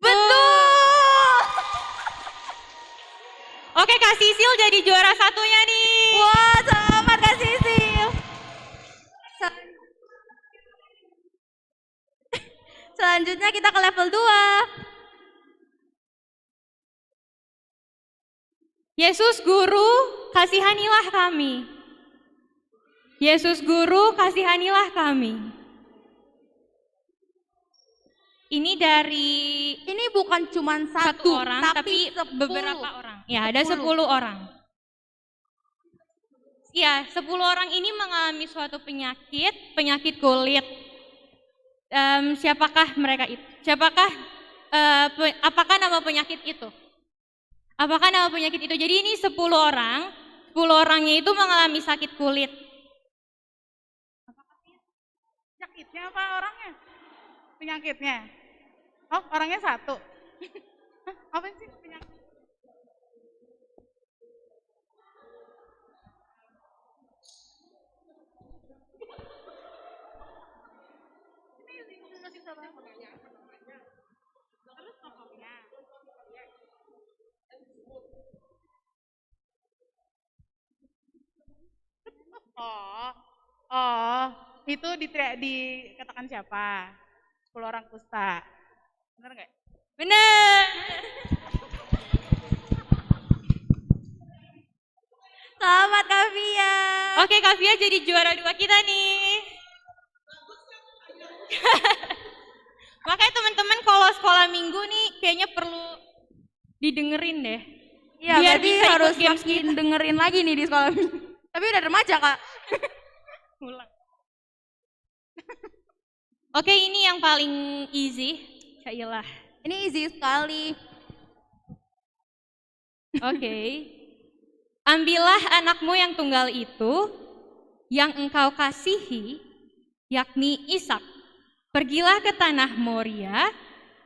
Betul. Oke, Kak Sisil jadi juara 1-nya nih. Wah, selamat Kak Sisil. Selanjutnya kita ke level 2. Yesus Guru, kasihanilah kami. Yesus Guru, kasihanilah kami. Ini dari... Ini bukan cuma satu orang, tapi beberapa orang. Ya, ada 10 orang. Ya, 10 orang ini mengalami suatu penyakit kulit. Siapakah mereka itu? Apakah nama penyakit itu? Apakah nama penyakit itu? Jadi ini 10 orang, 10 orangnya itu mengalami sakit kulit. Penyakitnya apa orangnya? Penyakitnya? Oh, orangnya 1. Apa sih penyakit? Itu dikatakan siapa? 10 orang kusta. Bener nggak? Bener. Selamat Kavia. Oke, Kavia jadi juara 2 kita nih. Makanya teman-teman kalau sekolah minggu nih kayaknya perlu didengerin deh. Iya, biar berarti bisa harus ikut games makin dengerin lagi nih di sekolah minggu. Tapi udah remaja Kak. Ulang. Oke, ini yang paling easy. Cailah. Ini easy sekali. Oke. Ambillah anakmu yang tunggal itu, yang engkau kasihi, yakni Ishak. Pergilah ke tanah Moria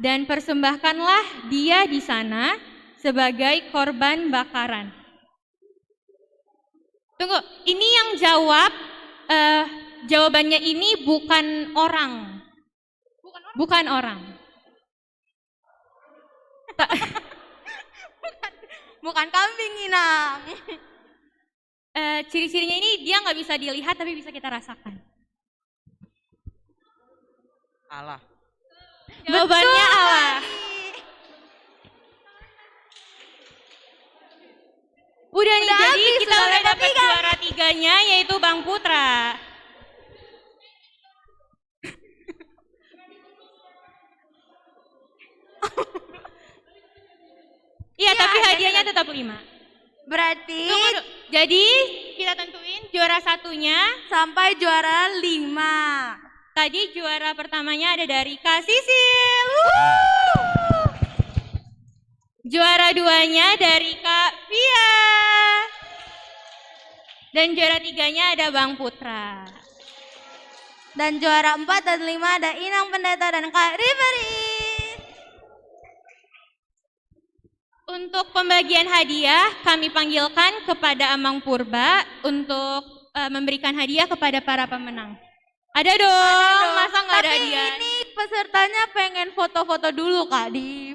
dan persembahkanlah dia di sana sebagai korban bakaran. Tunggu, ini yang jawab, jawabannya ini bukan orang. Bukan orang. Bukan kambing, Inang. Ciri-cirinya ini dia nggak bisa dilihat tapi bisa kita rasakan. Allah. Jawabannya Allah. Udah nih, jadi kita udah dapat juara 3-nya yaitu Bang Putra. Iya, tapi hadiahnya tetap 5. Berarti Jadi kita tentuin juara satunya sampai juara 5. Tadi juara pertamanya ada dari Kak Sisil. Juara 2-nya dari Kak Via. Dan juara 3-nya ada Bang Putra. Dan juara 4 dan 5 ada Inang Pendeta dan Kak Riveri. Untuk pembagian hadiah, kami panggilkan kepada Amang Purba untuk memberikan hadiah kepada para pemenang. Ada dong, masa nggak ada hadiah? Tapi ini pesertanya pengen foto-foto dulu Kak di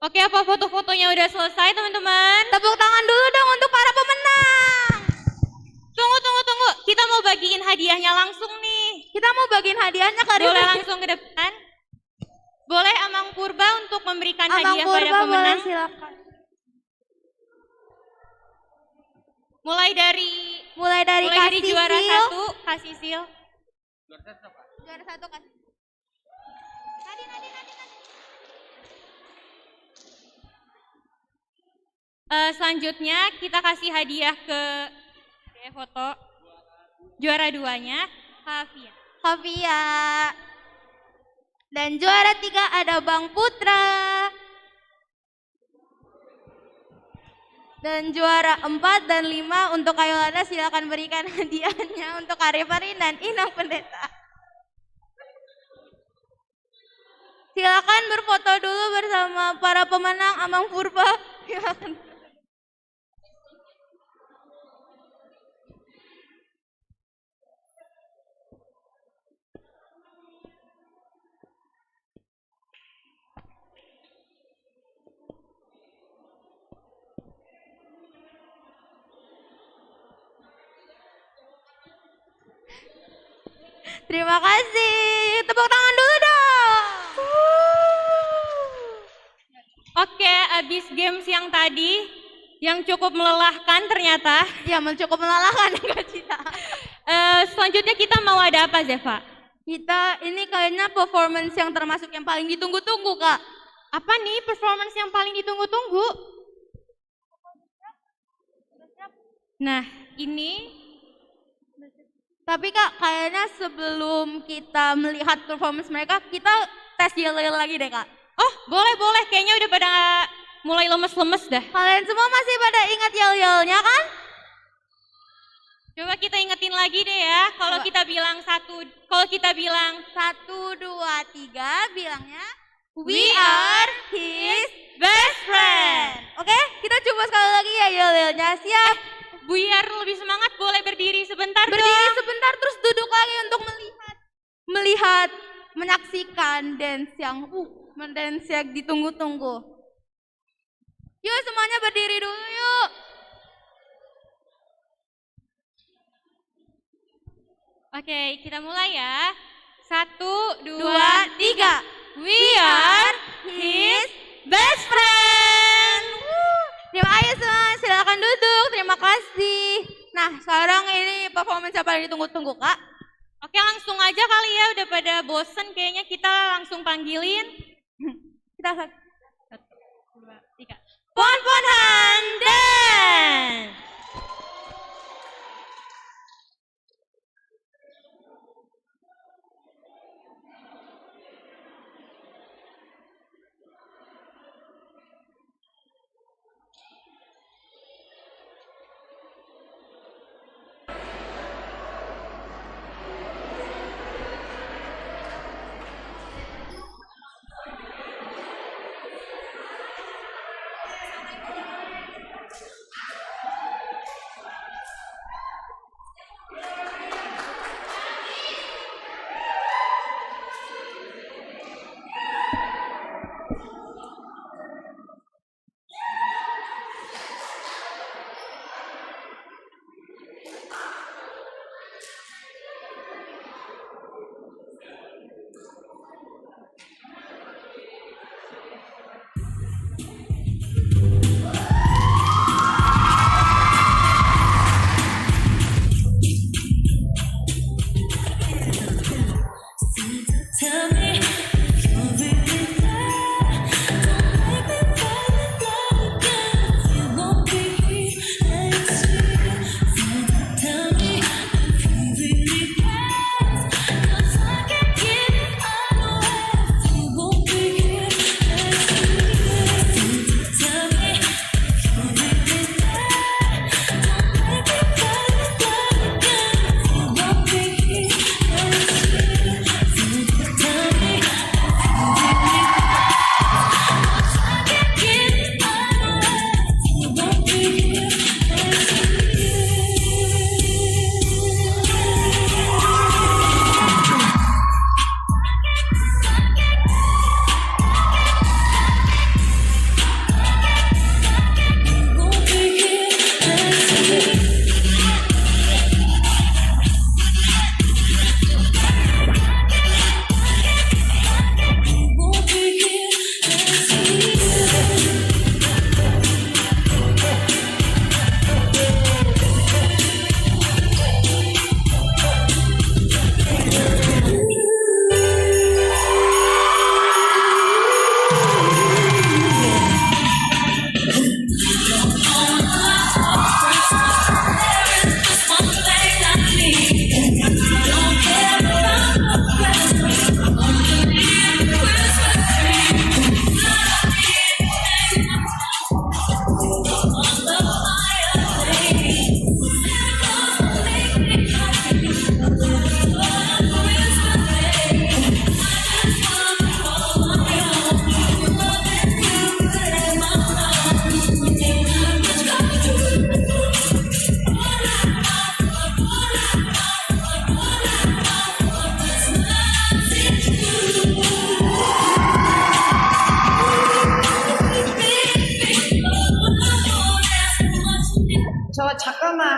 Oke, apa foto-fotonya udah selesai teman-teman? Tepuk tangan dulu dong untuk para pemenang. Tunggu. Kita mau bagiin hadiahnya langsung nih. Kita mau bagiin hadiahnya Kak Boleh Riveri. langsung ke depan? Boleh Amang Purba untuk memberikan Amang hadiah Purba pada pemenang? boleh, silakan. Mulai dari Kak juara Sisil. 1, Kak Sisil. Juara 1 Kak. Selanjutnya kita kasih hadiah ke foto. Juara 2-nya Kavia. Dan juara 3 ada Bang Putra. Dan juara 4 dan 5 untuk Kayolana, silakan berikan hadiahnya untuk Karifarin dan Inang Pendeta. Silakan berfoto dulu bersama para pemenang Amang Purba. Silakan. Terima kasih. Tepuk tangan dulu dong. Oke, abis games yang tadi yang cukup melelahkan ternyata. Ya, cukup melelahkan Kak Cita. Selanjutnya kita mau ada apa, Zeva? Kita ini kayaknya performance yang termasuk yang paling ditunggu-tunggu, Kak. Apa nih performance yang paling ditunggu-tunggu? Nah, ini. Tapi Kak, kayaknya sebelum kita melihat performance mereka, kita tes yel-yel lagi deh Kak. Oh, boleh. Kayaknya udah pada mulai lemes-lemes dah. Kalian semua masih pada ingat yel-yelnya kan? Coba kita ingetin lagi deh ya. Kalau kita bilang 1, 2, 3, bilangnya We are his best friend. Oke, kita coba sekali lagi ya yel-yelnya. Siap? Biar lebih semangat boleh berdiri sebentar Berdiri sebentar terus duduk lagi untuk melihat menyaksikan dance yang ditunggu-tunggu. Yuk semuanya berdiri dulu yuk. Oke, kita mulai ya. 1, 2, 3. We are his best friend. Ayo semua silakan duduk. Terima kasih. Nah, sekarang ini performance yang paling ditunggu-tunggu, Kak. Oke, langsung aja kali ya, udah pada bosen kayaknya kita langsung panggilin. Kita 1, 2, 3. Pon-ponan dance.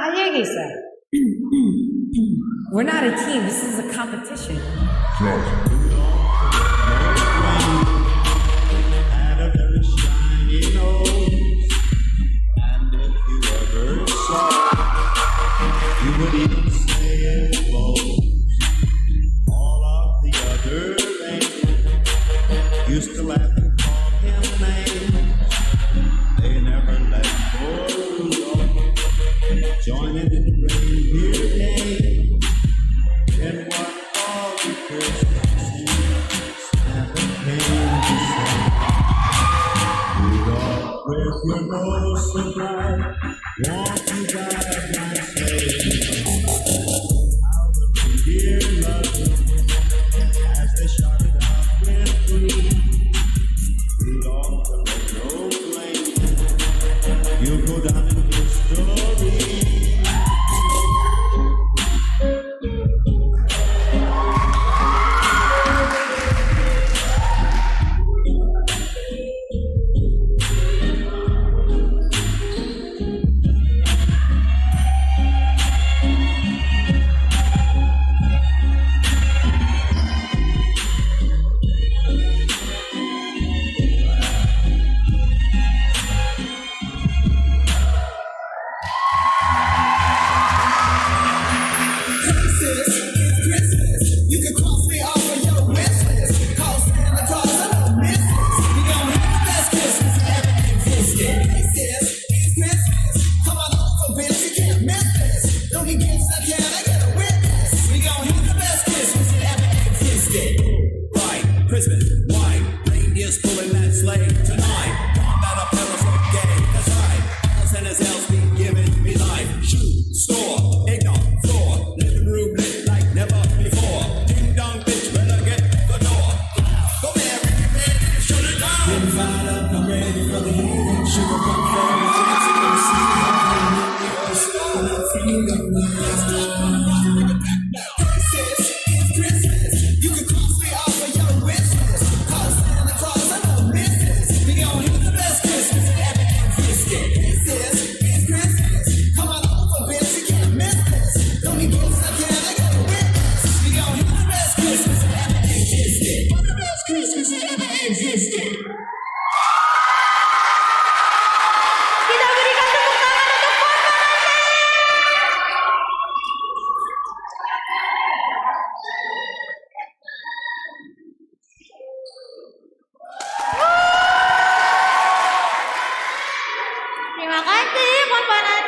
Hayagisa. We're not a team, this is a competition. Had a very shiny nose, and if you ever saw it, you would even say it glows. All of the other angels used to laugh and call him names. They never let poor Rudolph join in the reindeer game. And what all the Christmas Santa came to say, Rudolph, with your nose so bright, won't you guide my sleigh? How the reindeer loved him as they shouted out with glee. Rudolph, there's no blame, you'll go down in history. Terima kasih, komponen.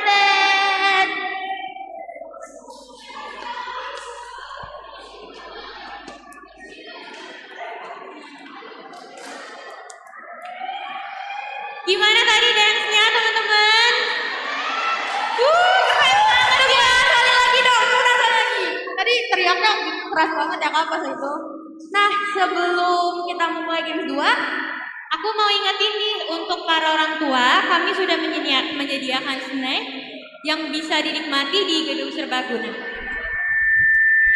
Gimana tadi dance-nya teman-teman? Keren banget ya. Sekali lagi dong, sekali lagi. Tadi teriaknya keras banget ya Kak pas itu. Nah, sebelum kita memulai games 2, Aku mau ingetin nih untuk para orang tua, kami sudah menyediakan snack yang bisa dinikmati di gedung serbaguna.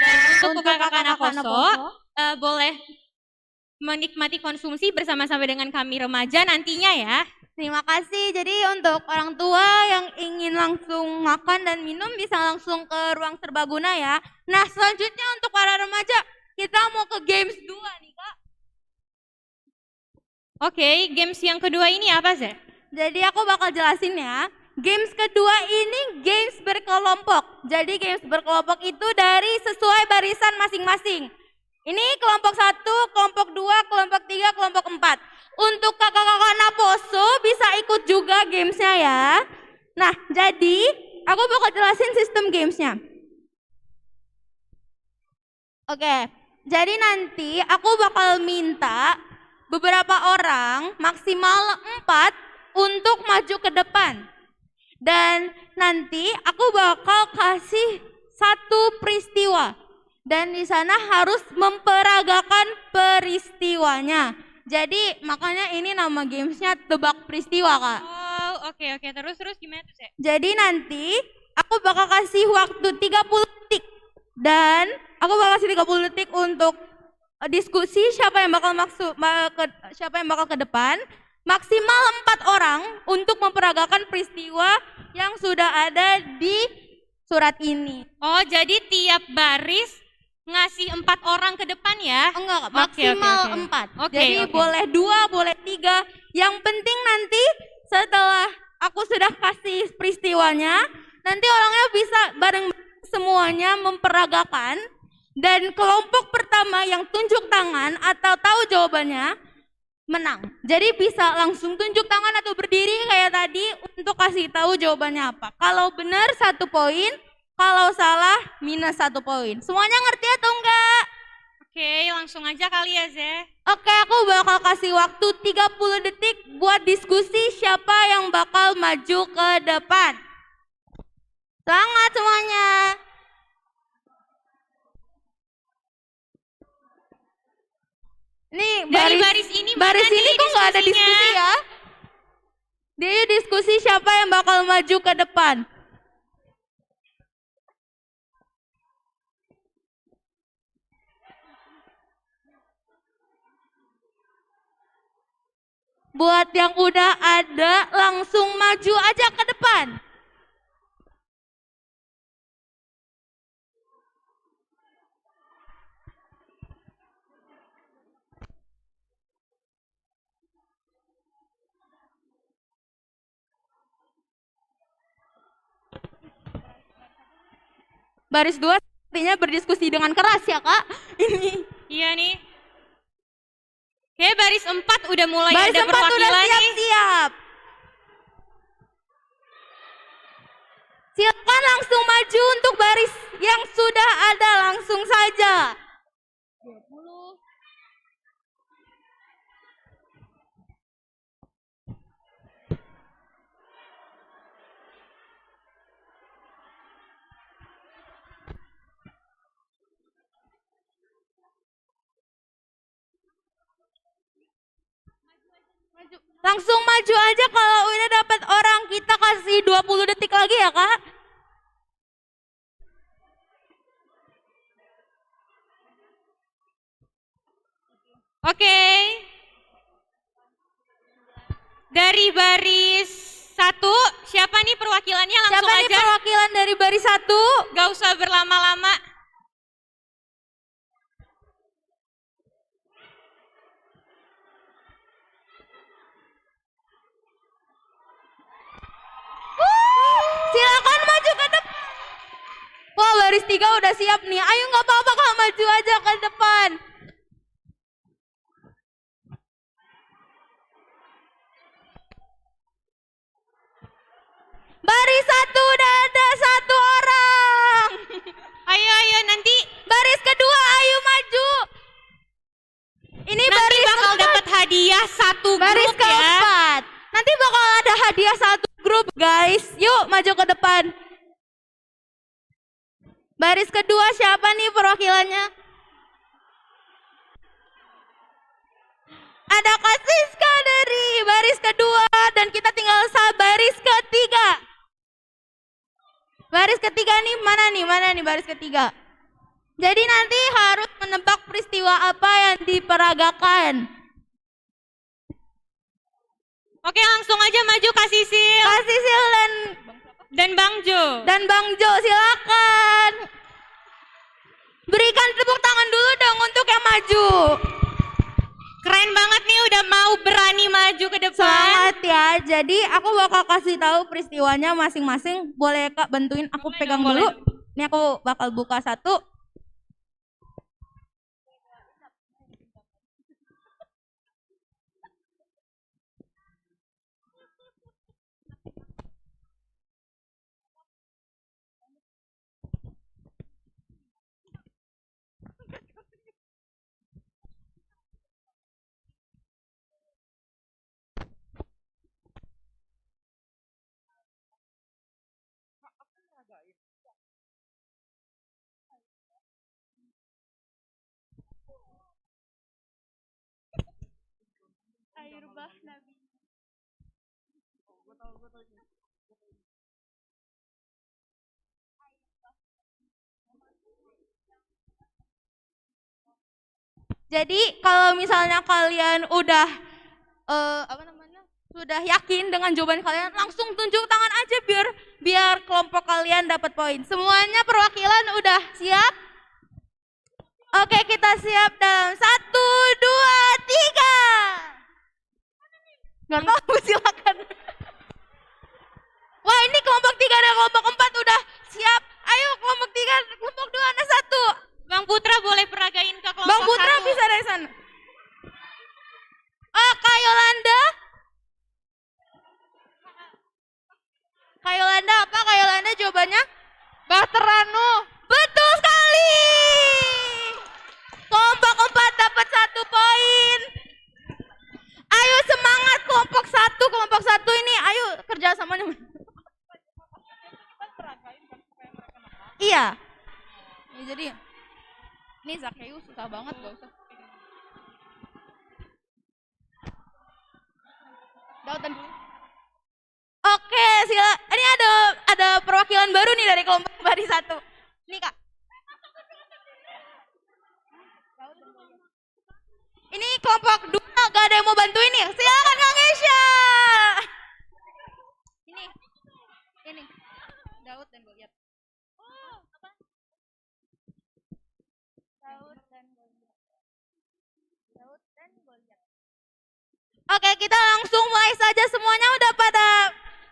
Dan untuk kakak-kakak anak koso, boleh menikmati konsumsi bersama-sama dengan kami remaja nantinya ya. Terima kasih. Jadi untuk orang tua yang ingin langsung makan dan minum bisa langsung ke ruang serbaguna ya. Nah, selanjutnya untuk para remaja, kita mau ke games 2 nih Kak. Oke, games yang kedua ini apa sih? Jadi aku bakal jelasin ya. Games kedua ini games berkelompok. Jadi games berkelompok itu dari sesuai barisan masing-masing. Ini kelompok 1, kelompok 2, kelompok 3, kelompok 4. Untuk kakak-kakak Naposo bisa ikut juga gamesnya ya. Nah, jadi aku bakal jelasin sistem gamesnya. Oke, jadi nanti aku bakal minta beberapa orang, maksimal 4 untuk maju ke depan. Dan nanti aku bakal kasih satu peristiwa. Dan di sana harus memperagakan peristiwanya. Jadi makanya ini nama gamesnya tebak peristiwa Kak. Oh oke. Terus gimana tuh Sek? Jadi nanti aku bakal kasih waktu 30 detik. Dan aku bakal kasih 30 detik untuk diskusi siapa yang bakal ke depan. maksimal 4 orang untuk memperagakan peristiwa yang sudah ada di surat ini. Oh, jadi tiap baris ngasih 4 orang ke depan ya? Enggak, maksimal 4. Jadi boleh 2, boleh 3. Yang penting nanti setelah aku sudah kasih peristiwanya, nanti orangnya bisa bareng semuanya memperagakan, dan kelompok pertama yang tunjuk tangan atau tahu jawabannya menang. Jadi bisa langsung tunjuk tangan atau berdiri kayak tadi untuk kasih tahu jawabannya apa. Kalau benar 1 poin, kalau salah minus 1 poin. Semuanya ngerti atau enggak? Oke, langsung aja kali ya, Zeh. Oke, aku bakal kasih waktu 30 detik buat diskusi siapa yang bakal maju ke depan. Semangat semuanya. Nih, Dari baris ini mana baris ini nih kok nggak ada diskusinya? diskusi ya? Dia diskusi siapa yang bakal maju ke depan. Buat yang udah ada, langsung maju aja ke depan. Baris 2 sepertinya berdiskusi dengan keras ya, Kak. Ini. Iya nih. Kayak baris 4 udah mulai Baris ada 4 udah perwakilan nih. siap-siap. Silakan langsung maju untuk baris yang sudah ada, langsung saja. 20. Langsung maju aja kalau udah dapat orang, kita kasih 20 detik lagi ya, Kak. Oke. Dari baris 1, siapa nih perwakilannya? Langsung Siapa aja. nih perwakilan dari baris 1? Gak usah berlama-lama. Silakan maju ke depan. Wah, baris 3 udah siap nih. Ayo nggak apa-apa, Kak, maju aja ke depan. Baris 1 udah ada 1 orang. Ayo nanti. Baris kedua, ayo maju. Ini Nanti baris bakal keempat. dapat hadiah 1 Baris grup ya. keempat. Nanti bakal ada hadiah 1 grup, guys. Yuk maju ke depan. Baris kedua siapa nih perwakilannya? Ada Kak Siska dari baris kedua, dan kita tinggal baris ketiga. Baris ketiga nih mana nih baris ketiga? Jadi nanti harus menebak peristiwa apa yang diperagakan. Oke, langsung aja maju Kak Sisil. Kak Sisil dan Bang Jo. Dan Bang Jo, silakan. Berikan tepuk tangan dulu dong untuk yang maju. Keren banget nih udah mau berani maju ke depan. Semangat ya. Jadi aku bakal kasih tahu peristiwanya masing-masing. Boleh Kak bantuin aku pegang dulu. Ini aku bakal buka 1. Air bah Nabi. Jadi kalau misalnya kalian udah apa namanya sudah yakin dengan jawaban kalian, langsung tunjuk tangan aja biar kelompok kalian dapat poin. Semuanya perwakilan udah siap? Oke, kita siap dalam 1, 2, 3. Nggak tahu, silakan. Wah, ini kelompok 3 dan kelompok 4 udah siap. Ayo kelompok 3, kelompok 2, ada 1. Bang Putra boleh peragain ke kelompok 1. Bang Putra bisa dari sana. Oh, Kak Yolanda. Kak Yolanda apa? Kak Yolanda jawabannya? Baterano. Betul sekali. Kelompok 4 dapat 1 poin. Ayo semangat kelompok 1. Kelompok 1 ini ayo kerja sama nih. Iya. Ya, jadi ini Zakheus susah banget, gak usah. Dautan dulu. Oke, ini ada perwakilan baru nih dari kelompok Bari 1. Nih, Kak. Ini kelompok 2 gak ada yang mau bantuin nih. Silakan Kang Esya. Ini. Daud dan Goliat. Oke, kita langsung mulai saja. Semuanya udah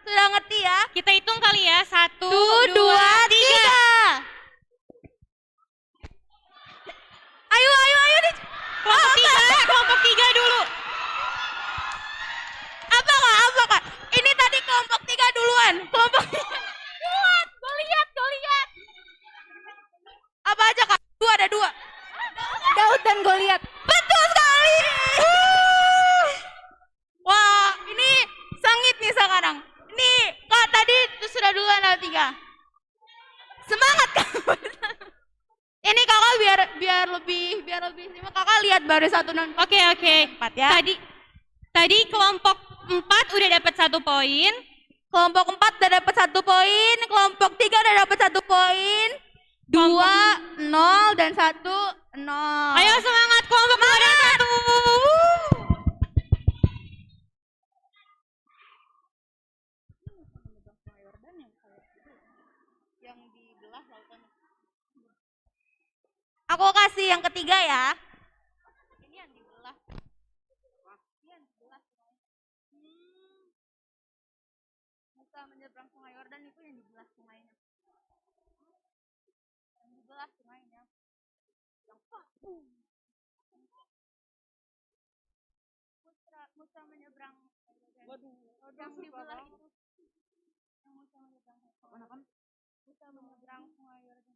sudah ngerti ya? Kita hitung kali ya. 1, 2, 2, 3. Ayo. Kelompok 3 dulu. Apa kak? Ini tadi kelompok 3 duluan. Kelompok 3 duluan. Goliat. Apa aja kak? Ada 2. Daud dan Goliat. Betul sekali. Wah, ini sengit nih sekarang. Ini kak tadi sudah duluan ada 3. Semangat kak. Ini kakak biar lebih simak, kakak lihat baris 1 dan Oke. 4 ya. Tadi kelompok 4 udah dapat 1 poin. Kelompok 4 udah dapat 1 poin. Kelompok 3 udah dapat 1 poin. 2, 0 dan 1, 0. Ayo semangat kelompok 2 dan 1. Aku kasih yang ketiga ya. Ini yang dibelah. Musa menyeberang sungai Yordan itu yang dibelah sungainya. Yang dibelah sungainya. Yang Musa menyeberang. Yang dibelah itu. Yang Musa menyeberang. Musa menyeberang sungai Yordan.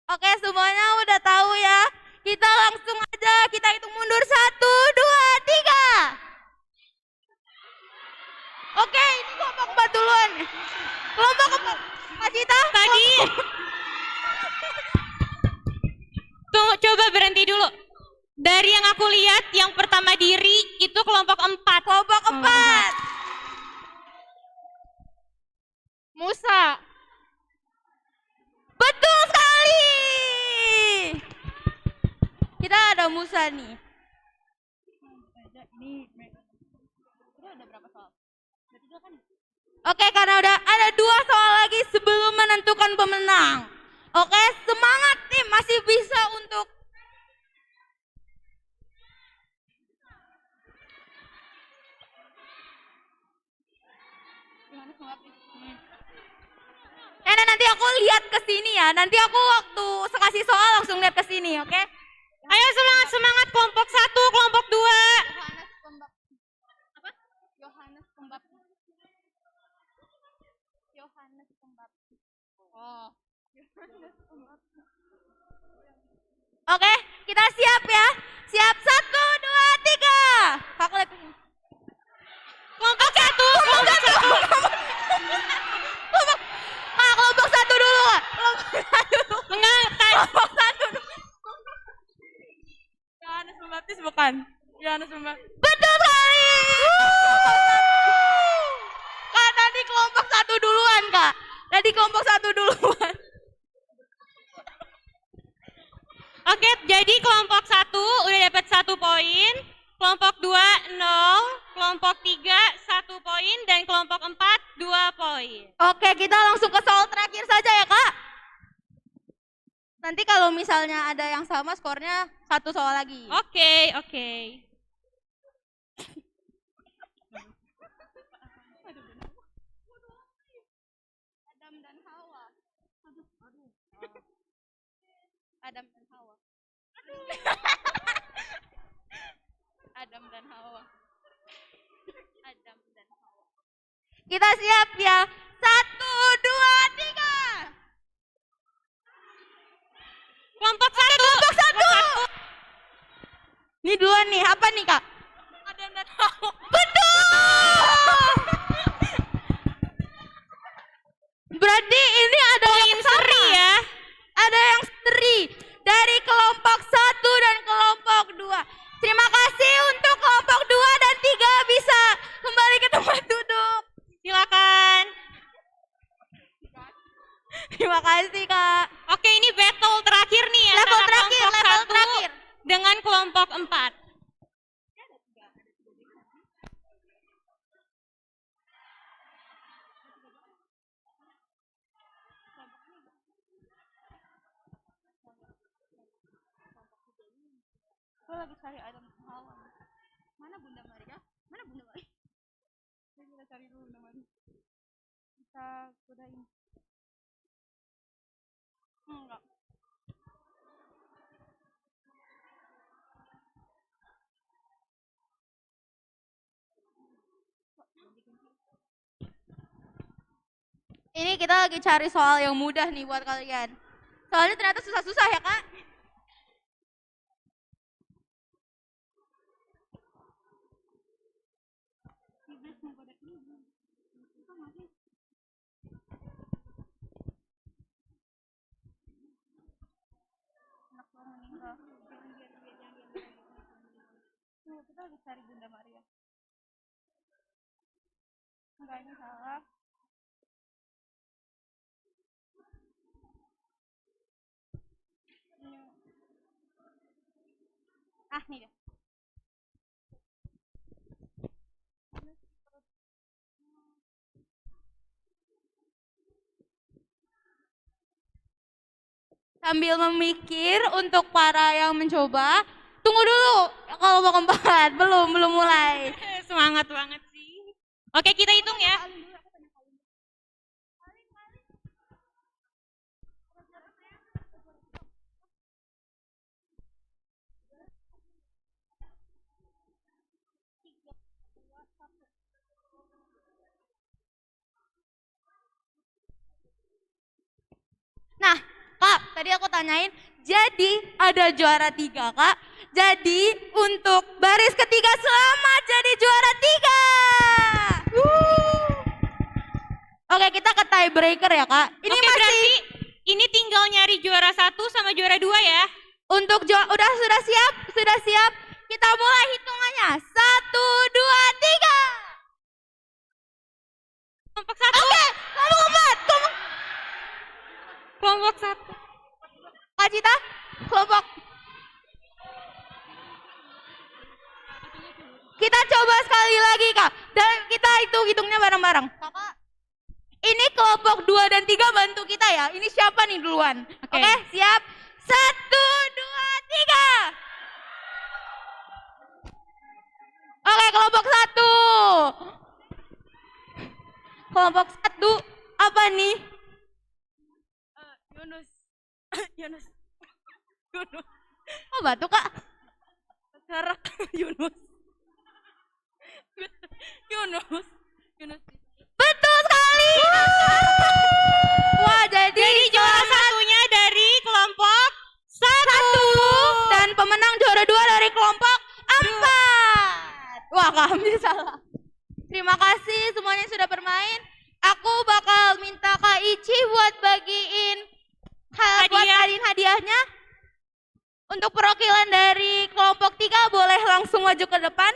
Oke, semuanya udah tahu ya. Kita langsung aja, kita hitung mundur 1, 2, 3. Oke, ini kelompok 4 duluan. Kelompok 4. Kak Cita? Tadi. Tunggu, coba berhenti dulu. Dari yang aku lihat, yang pertama diri itu kelompok 4. Kelompok 4. Musa. Betul sekali. Kita ada Musa nih. Oke, karena udah ada 2 soal lagi sebelum menentukan pemenang. Oke, semangat tim, masih bisa untuk nanti aku lihat ke sini ya. Nanti aku waktu sekasih soal langsung lihat ke sini, oke? Ayo semangat kelompok 1, kelompok 2. Yohanes Pembaptis. Oh. Oke, kita siap ya. Siap 1, 2, 3. Kakak lihat ini. Kelompok 1, kelompok 1. Kelompok 1 dulu, Kak. Kelompok 1 dulu. Yohanes Pembaptis bukan? Yohanes Pembaptis. Betul sekali. Kak, tadi kelompok 1 duluan, Kak. Tadi kelompok 1 duluan. Oke, jadi kelompok 1 udah dapat 1 poin. Kelompok 2 0, kelompok 3 1 poin, dan kelompok 4 2 poin. Oke, kita langsung ke soal terakhir saja ya, Kak. Nanti kalau misalnya ada yang sama skornya 1 soal lagi. Oke. Adam dan Hawa. Adam dan Hawa. Adam dan Hawa. Adam dan Hawa. Kita siap ya. 1, 2, 3. Kelompok 1. Kelompok 1. Ini duluan nih, apa nih, Kak? Adam dan Hawa. Betul! Berarti ini ada yang seri ya? Ada yang seri dari kelompok 1 dan kelompok 2. Terima kasih untuk kelompok 2 dan 3 bisa kembali ke tempat duduk. Silakan. Terima kasih, Kak. Oke, ini battle terakhir nih ya. Level terakhir, level terakhir. Dengan kelompok 4. Gue lagi cari Adam Hawa. Mana Bunda Maria? Mana Bunda Maria? Kita cari dulu Bunda Maria. Kita godain. Enggak. Ini kita lagi cari soal yang mudah nih buat kalian. Soalnya ternyata susah-susah ya, Kak. Kita lagi cari Bunda Maria. Enggak, ini salah. Nih deh. Sambil memikir untuk para yang mencoba, tunggu dulu kalau mau keempat, belum mulai. Semangat banget sih. Oke, kita hitung ya. Nah, Kak, tadi aku tanyain, jadi ada juara 3, Kak. Jadi untuk baris ketiga selamat jadi juara 3. Oke, kita ke tiebreaker ya, Kak. Ini Oke, masih berarti ini tinggal nyari juara 1 sama juara 2 ya. untuk sudah siap. Kita mulai hitungannya. 1, 2, 3. Kelompok 1. Oke, kelompok 4. Kelompok 1. Kak Cita, kelompok. Kita coba sekali lagi, Kak. Dan kita hitungnya bareng-bareng. Kakak, ini kelompok 2 dan 3 bantu kita ya. Ini siapa nih duluan? Oke, siap. 1, 2, 3. Oke, kelompok 1. Kelompok 1 apa nih? Yunus. Oh, batuk, Kak. Serak Yunus. Betul sekali. Wah, jadi juara satunya dari kelompok 1 dan pemenang juara 2 dari kelompok 4. Wah, kami salah. Terima kasih semuanya sudah bermain. Aku bakal minta Kak Ici buat bagiin hadiahnya. Untuk perwakilan dari kelompok 3 boleh langsung maju ke depan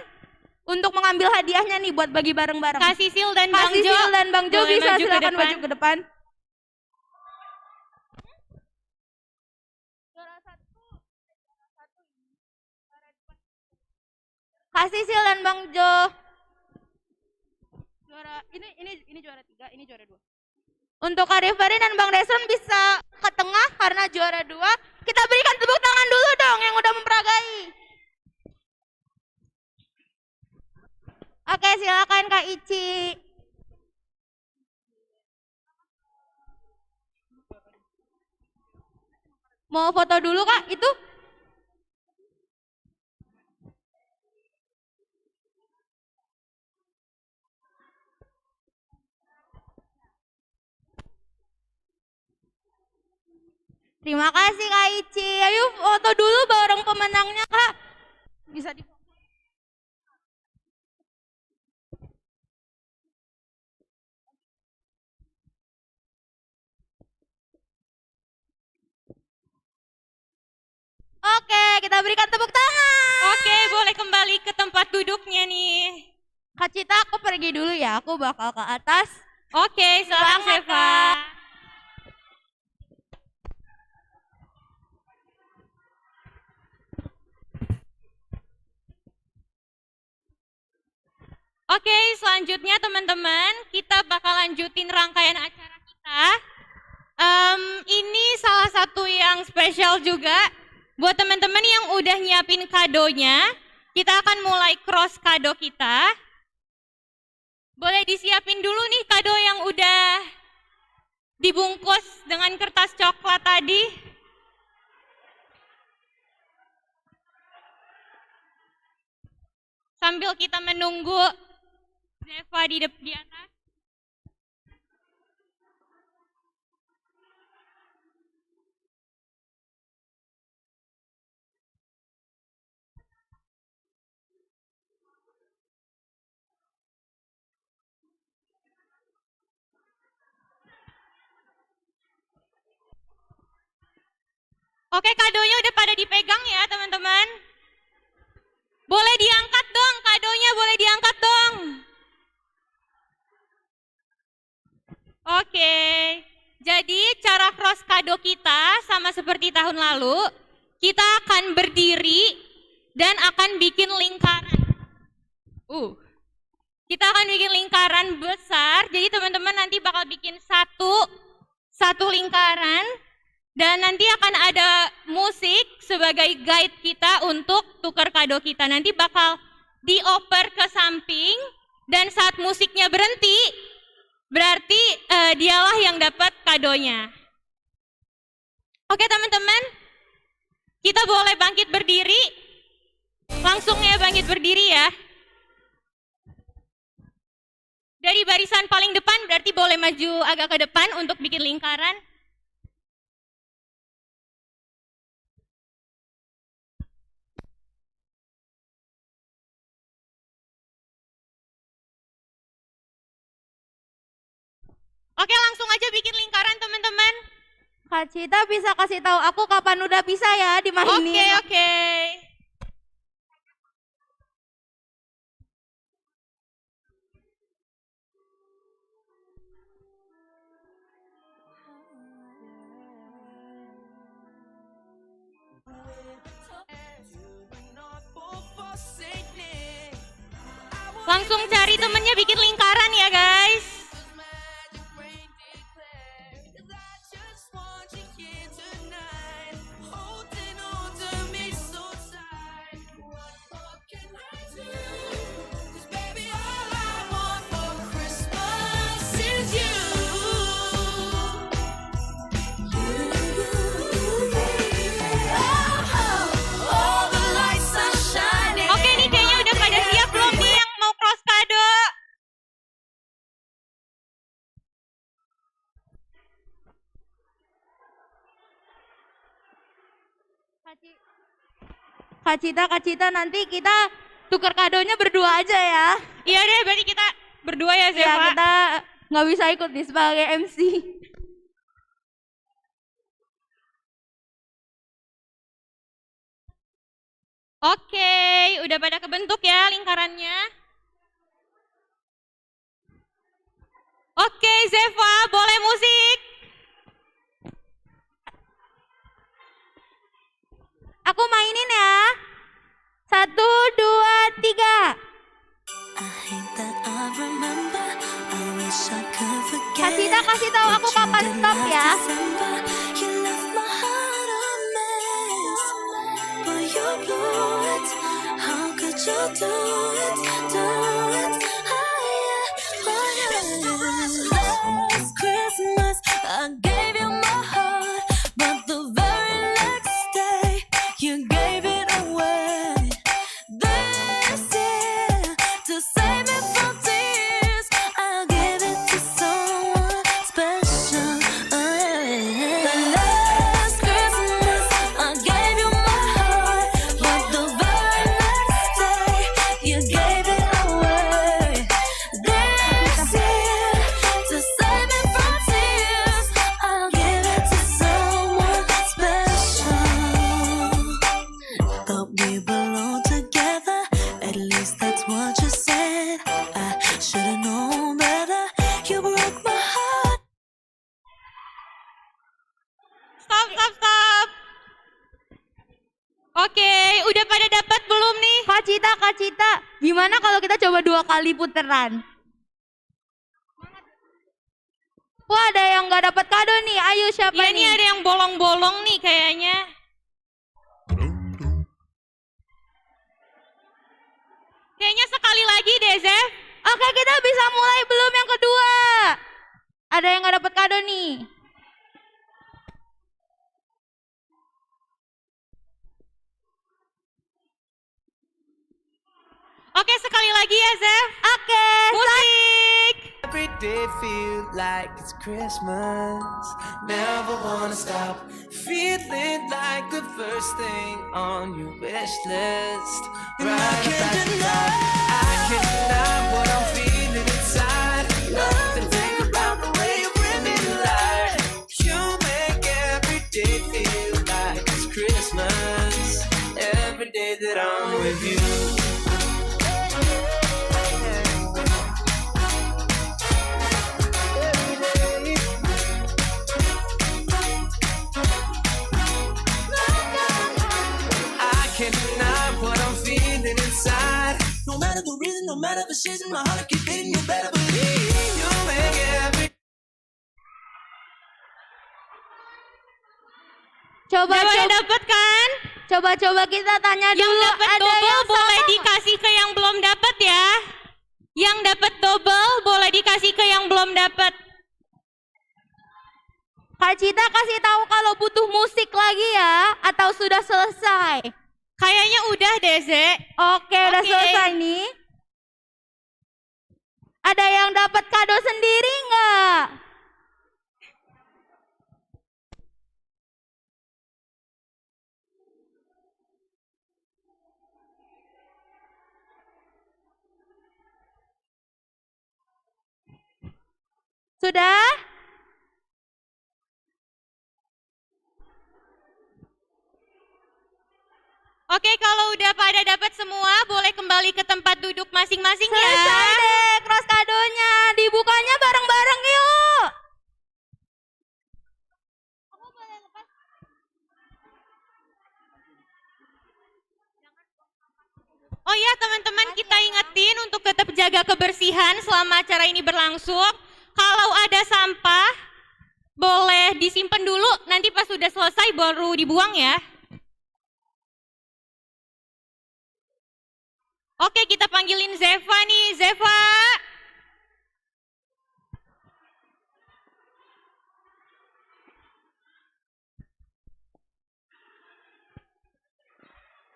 untuk mengambil hadiahnya nih buat bagi bareng-bareng. Kak Sisil dan Bang Jo boleh bisa maju ke silakan depan. maju ke depan. kasih Sil dan Bang Jo. Juara ini juara 3, ini juara 2. Untuk Kak Riverin dan Bang Desron bisa ke tengah karena juara 2. Kita berikan tepuk tangan dulu dong yang udah memperagai. Oke, silakan Kak Ici. Mau foto dulu Kak, itu? Terima kasih Kak Ici. Ayo foto dulu bareng pemenangnya Kak. Bisa di Oke, kita berikan tepuk tangan. Oke, boleh kembali ke tempat duduknya nih. Kak Cita, aku pergi dulu ya. Aku bakal ke atas. Oke, selamat Seva. Oke, selanjutnya teman-teman, kita bakal lanjutin rangkaian acara kita. Ini salah satu yang spesial juga. Buat teman-teman yang udah nyiapin kadonya, kita akan mulai cross kado kita. Boleh disiapin dulu nih kado yang udah dibungkus dengan kertas coklat tadi. Sambil kita menunggu Zeva di atas. Oke, kadonya udah pada dipegang ya teman-teman. Boleh diangkat dong, kadonya boleh diangkat dong. Oke, jadi cara cross kado kita sama seperti tahun lalu. Kita akan berdiri dan akan bikin lingkaran. Kita akan bikin lingkaran besar, jadi teman-teman nanti bakal bikin satu lingkaran. Dan nanti akan ada musik sebagai guide kita untuk tukar kado kita. Nanti bakal dioper ke samping dan saat musiknya berhenti, berarti dialah yang dapat kadonya. Oke teman-teman, kita boleh bangkit berdiri. Langsung ya bangkit berdiri ya. Dari barisan paling depan berarti boleh maju agak ke depan untuk bikin lingkaran. Oke, langsung aja bikin lingkaran teman-teman. Kak Cita bisa kasih tahu aku kapan udah bisa ya dimainin. Oke. Langsung cari temennya bikin lingkaran ya guys. Oke nih kayaknya udah pada siap belum nih yang mau cross kado? Kak Cita nanti kita tukar kadonya berdua aja ya. Iya deh, berarti kita berdua ya Zeva. Ya, kita nggak bisa ikut nih sebagai MC. Oke, udah pada kebentuk ya lingkarannya. Oke Zeva, boleh musik. Aku mainin ya. 1, 2, 3. kasih tahu aku kapan stop ya. Last Christmas, I gave you my heart, but the very next day, you gave it away. This year, to save me from tears, I'll give it to someone special. The last Christmas, I gave you my heart, but the very next day, you gave it away. This year, to save me from tears, I'll give it to someone special. Thought we belonged together, at least that's what you said. I should've known better, you broke my heart. Stop. Oke, udah pada dapat belum nih? Kak Cita, gimana kalau kita coba 2 kali puteran? Wah, ada yang nggak dapat kado nih. Ayo siapa Iya nih? nih ada yang bolong-bolong nih kayaknya. Kayaknya sekali lagi deh, Zef. Oke, kita bisa mulai belum yang kedua? Ada yang nggak dapat kado nih? Oke, sekali lagi ya, Zef. Oke, musik. Every day feel like it's Christmas. Never wanna stop feeling like the first thing on your wish list. Right about the top, I can't deny what I'm feeling inside. Nothing think about the way you bring me to life. You make every day feel like it's Christmas. Every day that I'm with you. Can't deny what I'm feeling inside. No matter the reason, no matter the season, my heart keep beating. You better believe you make every. Coba dapat kan? Coba kita tanya yang dulu. Dapat Ada double yang boleh sama? dikasih ke yang belum dapat ya. Yang dapat double boleh dikasih ke yang belum dapat. Kak Cita kasih tahu kalau butuh musik lagi ya, atau sudah selesai? Kayaknya udah deh, Ze. Oke, udah selesai nih. Ada yang dapat kado sendiri nggak? Sudah? Oke, kalau udah pada dapat semua, boleh kembali ke tempat duduk masing-masing ya. Selesai deh, cross kadonya. Dibukanya bareng-bareng yuk. Oh ya teman-teman, kita ingetin untuk tetap jaga kebersihan selama acara ini berlangsung. Kalau ada sampah, boleh disimpan dulu, nanti pas sudah selesai baru dibuang ya. Oke, kita panggilin Zeva nih. Zeva.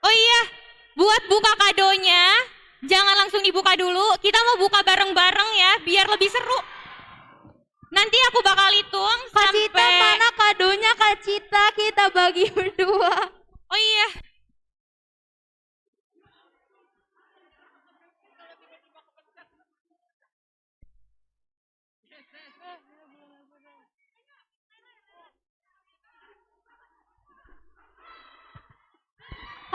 Oh iya, buat buka kadonya, jangan langsung dibuka dulu. Kita mau buka bareng-bareng ya, biar lebih seru. Nanti aku bakal hitung Kak sampai... Cita, mana kadonya Kak Cita? Kita bagi berdua. Oh iya.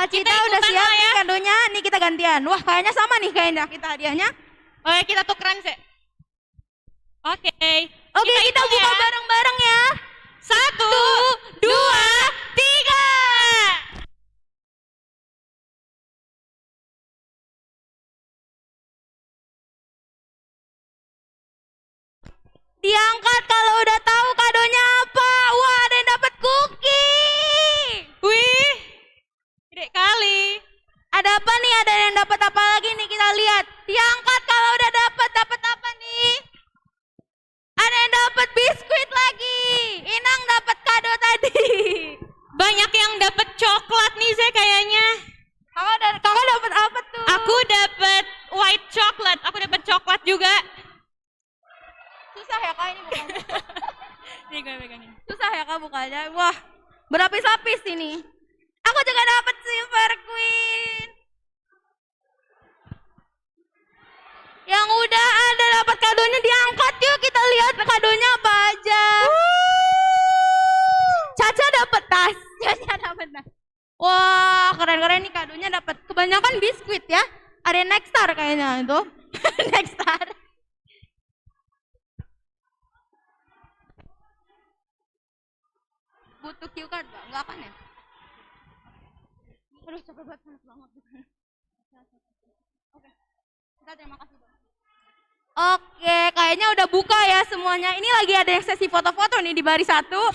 Kak Cita udah siap nih kadonya, nih kita gantian. Wah kayaknya sama nih kayaknya kita hadiahnya. Oke, kita tukeran sih. Oke. Oke, kita buka bareng-bareng ya. 1, 2, 3. Diangkat kalau ada yang dapat apa lagi nih? Kita lihat. Diangkat kalau udah dapat apa nih? Ada yang dapat biskuit lagi. Inang dapat kado tadi. Banyak yang dapat coklat nih saya kayaknya. Kakak dapat apa tuh? Aku dapat white chocolate. Aku dapat coklat juga. Susah ya Kak ini bukanya. Nih gue pegangin. Susah ya Kak bukanya. Wah, berlapis-lapis ini. Aku juga dapat Silver Queen. Yang udah ada dapat kadonya diangkat yuk, kita lihat kadonya apa aja. Caca dapat tas. Caca dapat tas. Wah, keren-keren nih kadonya dapat. Kebanyakan biskuit ya. Ada Nexstar kayaknya itu. Nexstar. Butuh cue card gak? Enggak kan ya? Aduh capek banget, panas banget. Oke, kita terima kasih banget. Oke, kayaknya udah buka ya semuanya. Ini lagi ada yang sesi foto-foto nih di baris 1. Duh,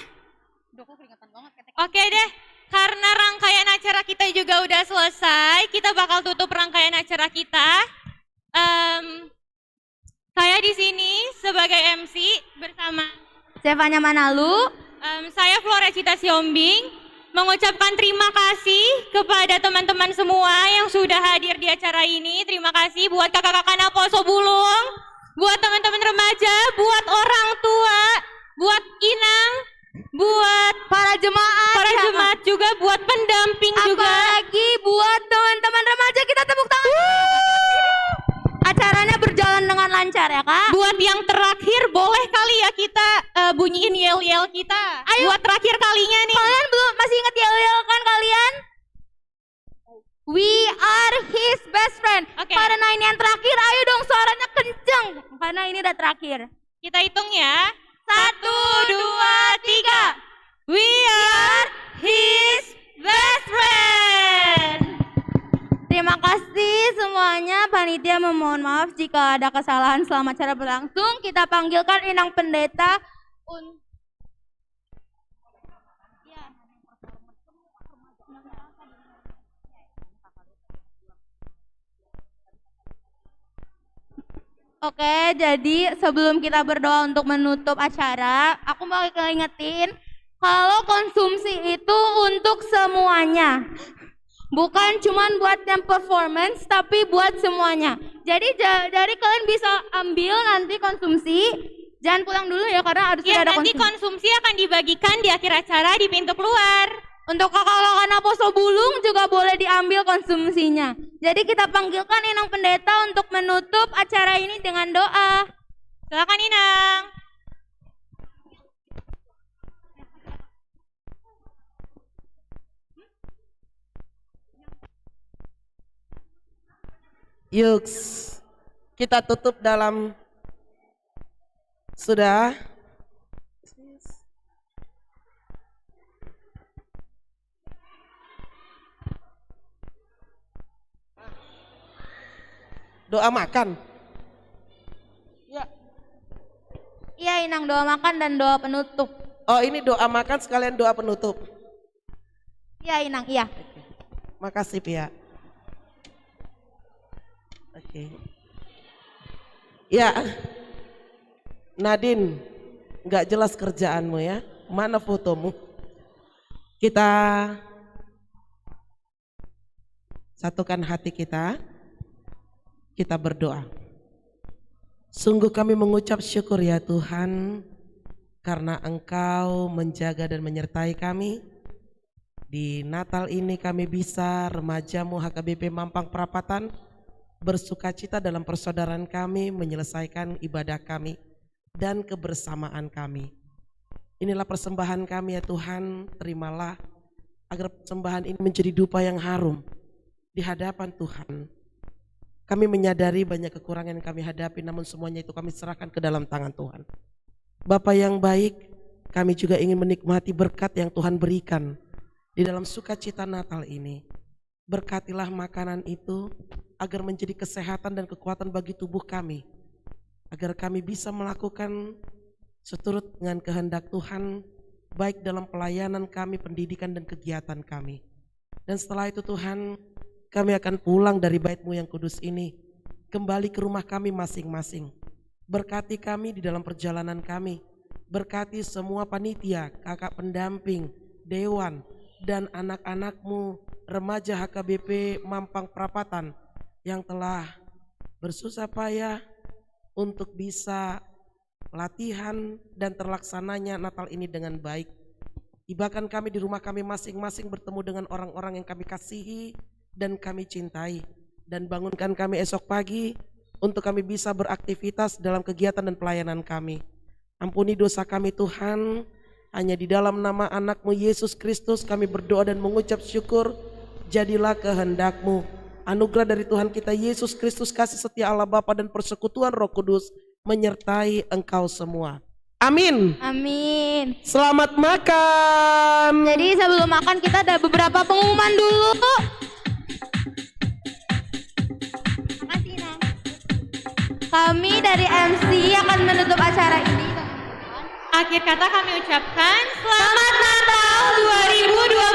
aku keringetan banget. Oke deh, karena rangkaian acara kita juga udah selesai, kita bakal tutup rangkaian acara kita. Saya di sini sebagai MC bersama Stefania Manalu. Saya Flora Cita Siombing mengucapkan terima kasih kepada teman-teman semua yang sudah hadir di acara ini. Terima kasih buat kakak-kakak Naposo Bulung, buat teman-teman remaja, buat orang tua, buat Inang, buat para jemaat juga, buat pendamping juga. Apalagi buat teman-teman remaja, kita tepuk tangan. Acaranya berjalan dengan lancar ya Kak. Buat yang terakhir boleh kali ya kita bunyiin yel-yel kita. Ayo. Buat terakhir kalinya nih. Kalian belum masih inget yel-yel kan kalian? We are his best friend. Oke. Karena ini yang terakhir, ayo dong suaranya kenceng. Karena ini udah terakhir. Kita hitung ya. 1, 2, 3. We are his best friend. Terima kasih semuanya. Panitia memohon maaf jika ada kesalahan selama acara berlangsung. Kita panggilkan Inang Pendeta. Oke, jadi sebelum kita berdoa untuk menutup acara, aku mau ingetin kalau konsumsi itu untuk semuanya. Bukan cuman buat yang performance, tapi buat semuanya. Jadi kalian bisa ambil nanti konsumsi. Jangan pulang dulu ya, karena harus Ya, ada nanti konsumsi akan dibagikan di akhir acara di pintu keluar. Untuk kakak-kakak Naposo Bulung juga boleh diambil konsumsinya. Jadi kita panggilkan Inang Pendeta untuk menutup acara ini dengan doa. Silakan Inang. Yuks, kita tutup dalam sudah. Doa makan. Iya Inang, doa makan dan doa penutup. Oh ini doa makan sekalian doa penutup. Iya Inang, iya. Makasih Pia. Oke. Ya, Nadine, nggak jelas kerjaanmu ya. Mana fotomu? Kita satukan hati kita. Kita berdoa. Sungguh kami mengucap syukur ya Tuhan, karena Engkau menjaga dan menyertai kami. Di Natal ini kami bisa remajamu HKBP Mampang Perapatan bersukacita dalam persaudaraan kami, menyelesaikan ibadah kami dan kebersamaan kami. Inilah persembahan kami ya Tuhan, terimalah agar persembahan ini menjadi dupa yang harum di hadapan Tuhan. Kami menyadari banyak kekurangan yang kami hadapi, namun semuanya itu kami serahkan ke dalam tangan Tuhan. Bapa yang baik, kami juga ingin menikmati berkat yang Tuhan berikan di dalam sukacita Natal ini. Berkatilah makanan itu agar menjadi kesehatan dan kekuatan bagi tubuh kami, agar kami bisa melakukan seturut dengan kehendak Tuhan, baik dalam pelayanan kami, pendidikan dan kegiatan kami. Dan setelah itu Tuhan, kami akan pulang dari bait-Mu yang kudus ini, kembali ke rumah kami masing-masing. Berkati kami di dalam perjalanan kami. Berkati semua panitia, kakak pendamping, dewan, dan anak-anak-Mu, remaja HKBP Mampang Perapatan yang telah bersusah payah untuk bisa latihan dan terlaksananya Natal ini dengan baik. Tibakan kami di rumah kami masing-masing bertemu dengan orang-orang yang kami kasihi dan kami cintai. Dan bangunkan kami esok pagi untuk kami bisa beraktivitas dalam kegiatan dan pelayanan kami. Ampuni dosa kami Tuhan, hanya di dalam nama anak-Mu Yesus Kristus kami berdoa dan mengucap syukur. Jadilah kehendak-Mu. Anugerah dari Tuhan kita Yesus Kristus, kasih setia Allah Bapa dan persekutuan Roh Kudus menyertai engkau semua. Amin. Amin. Selamat makan. Jadi sebelum makan kita ada beberapa pengumuman dulu. Makasih, Nang. Kami dari MC akan menutup acara ini. Akhir kata kami ucapkan Selamat Natal 2020.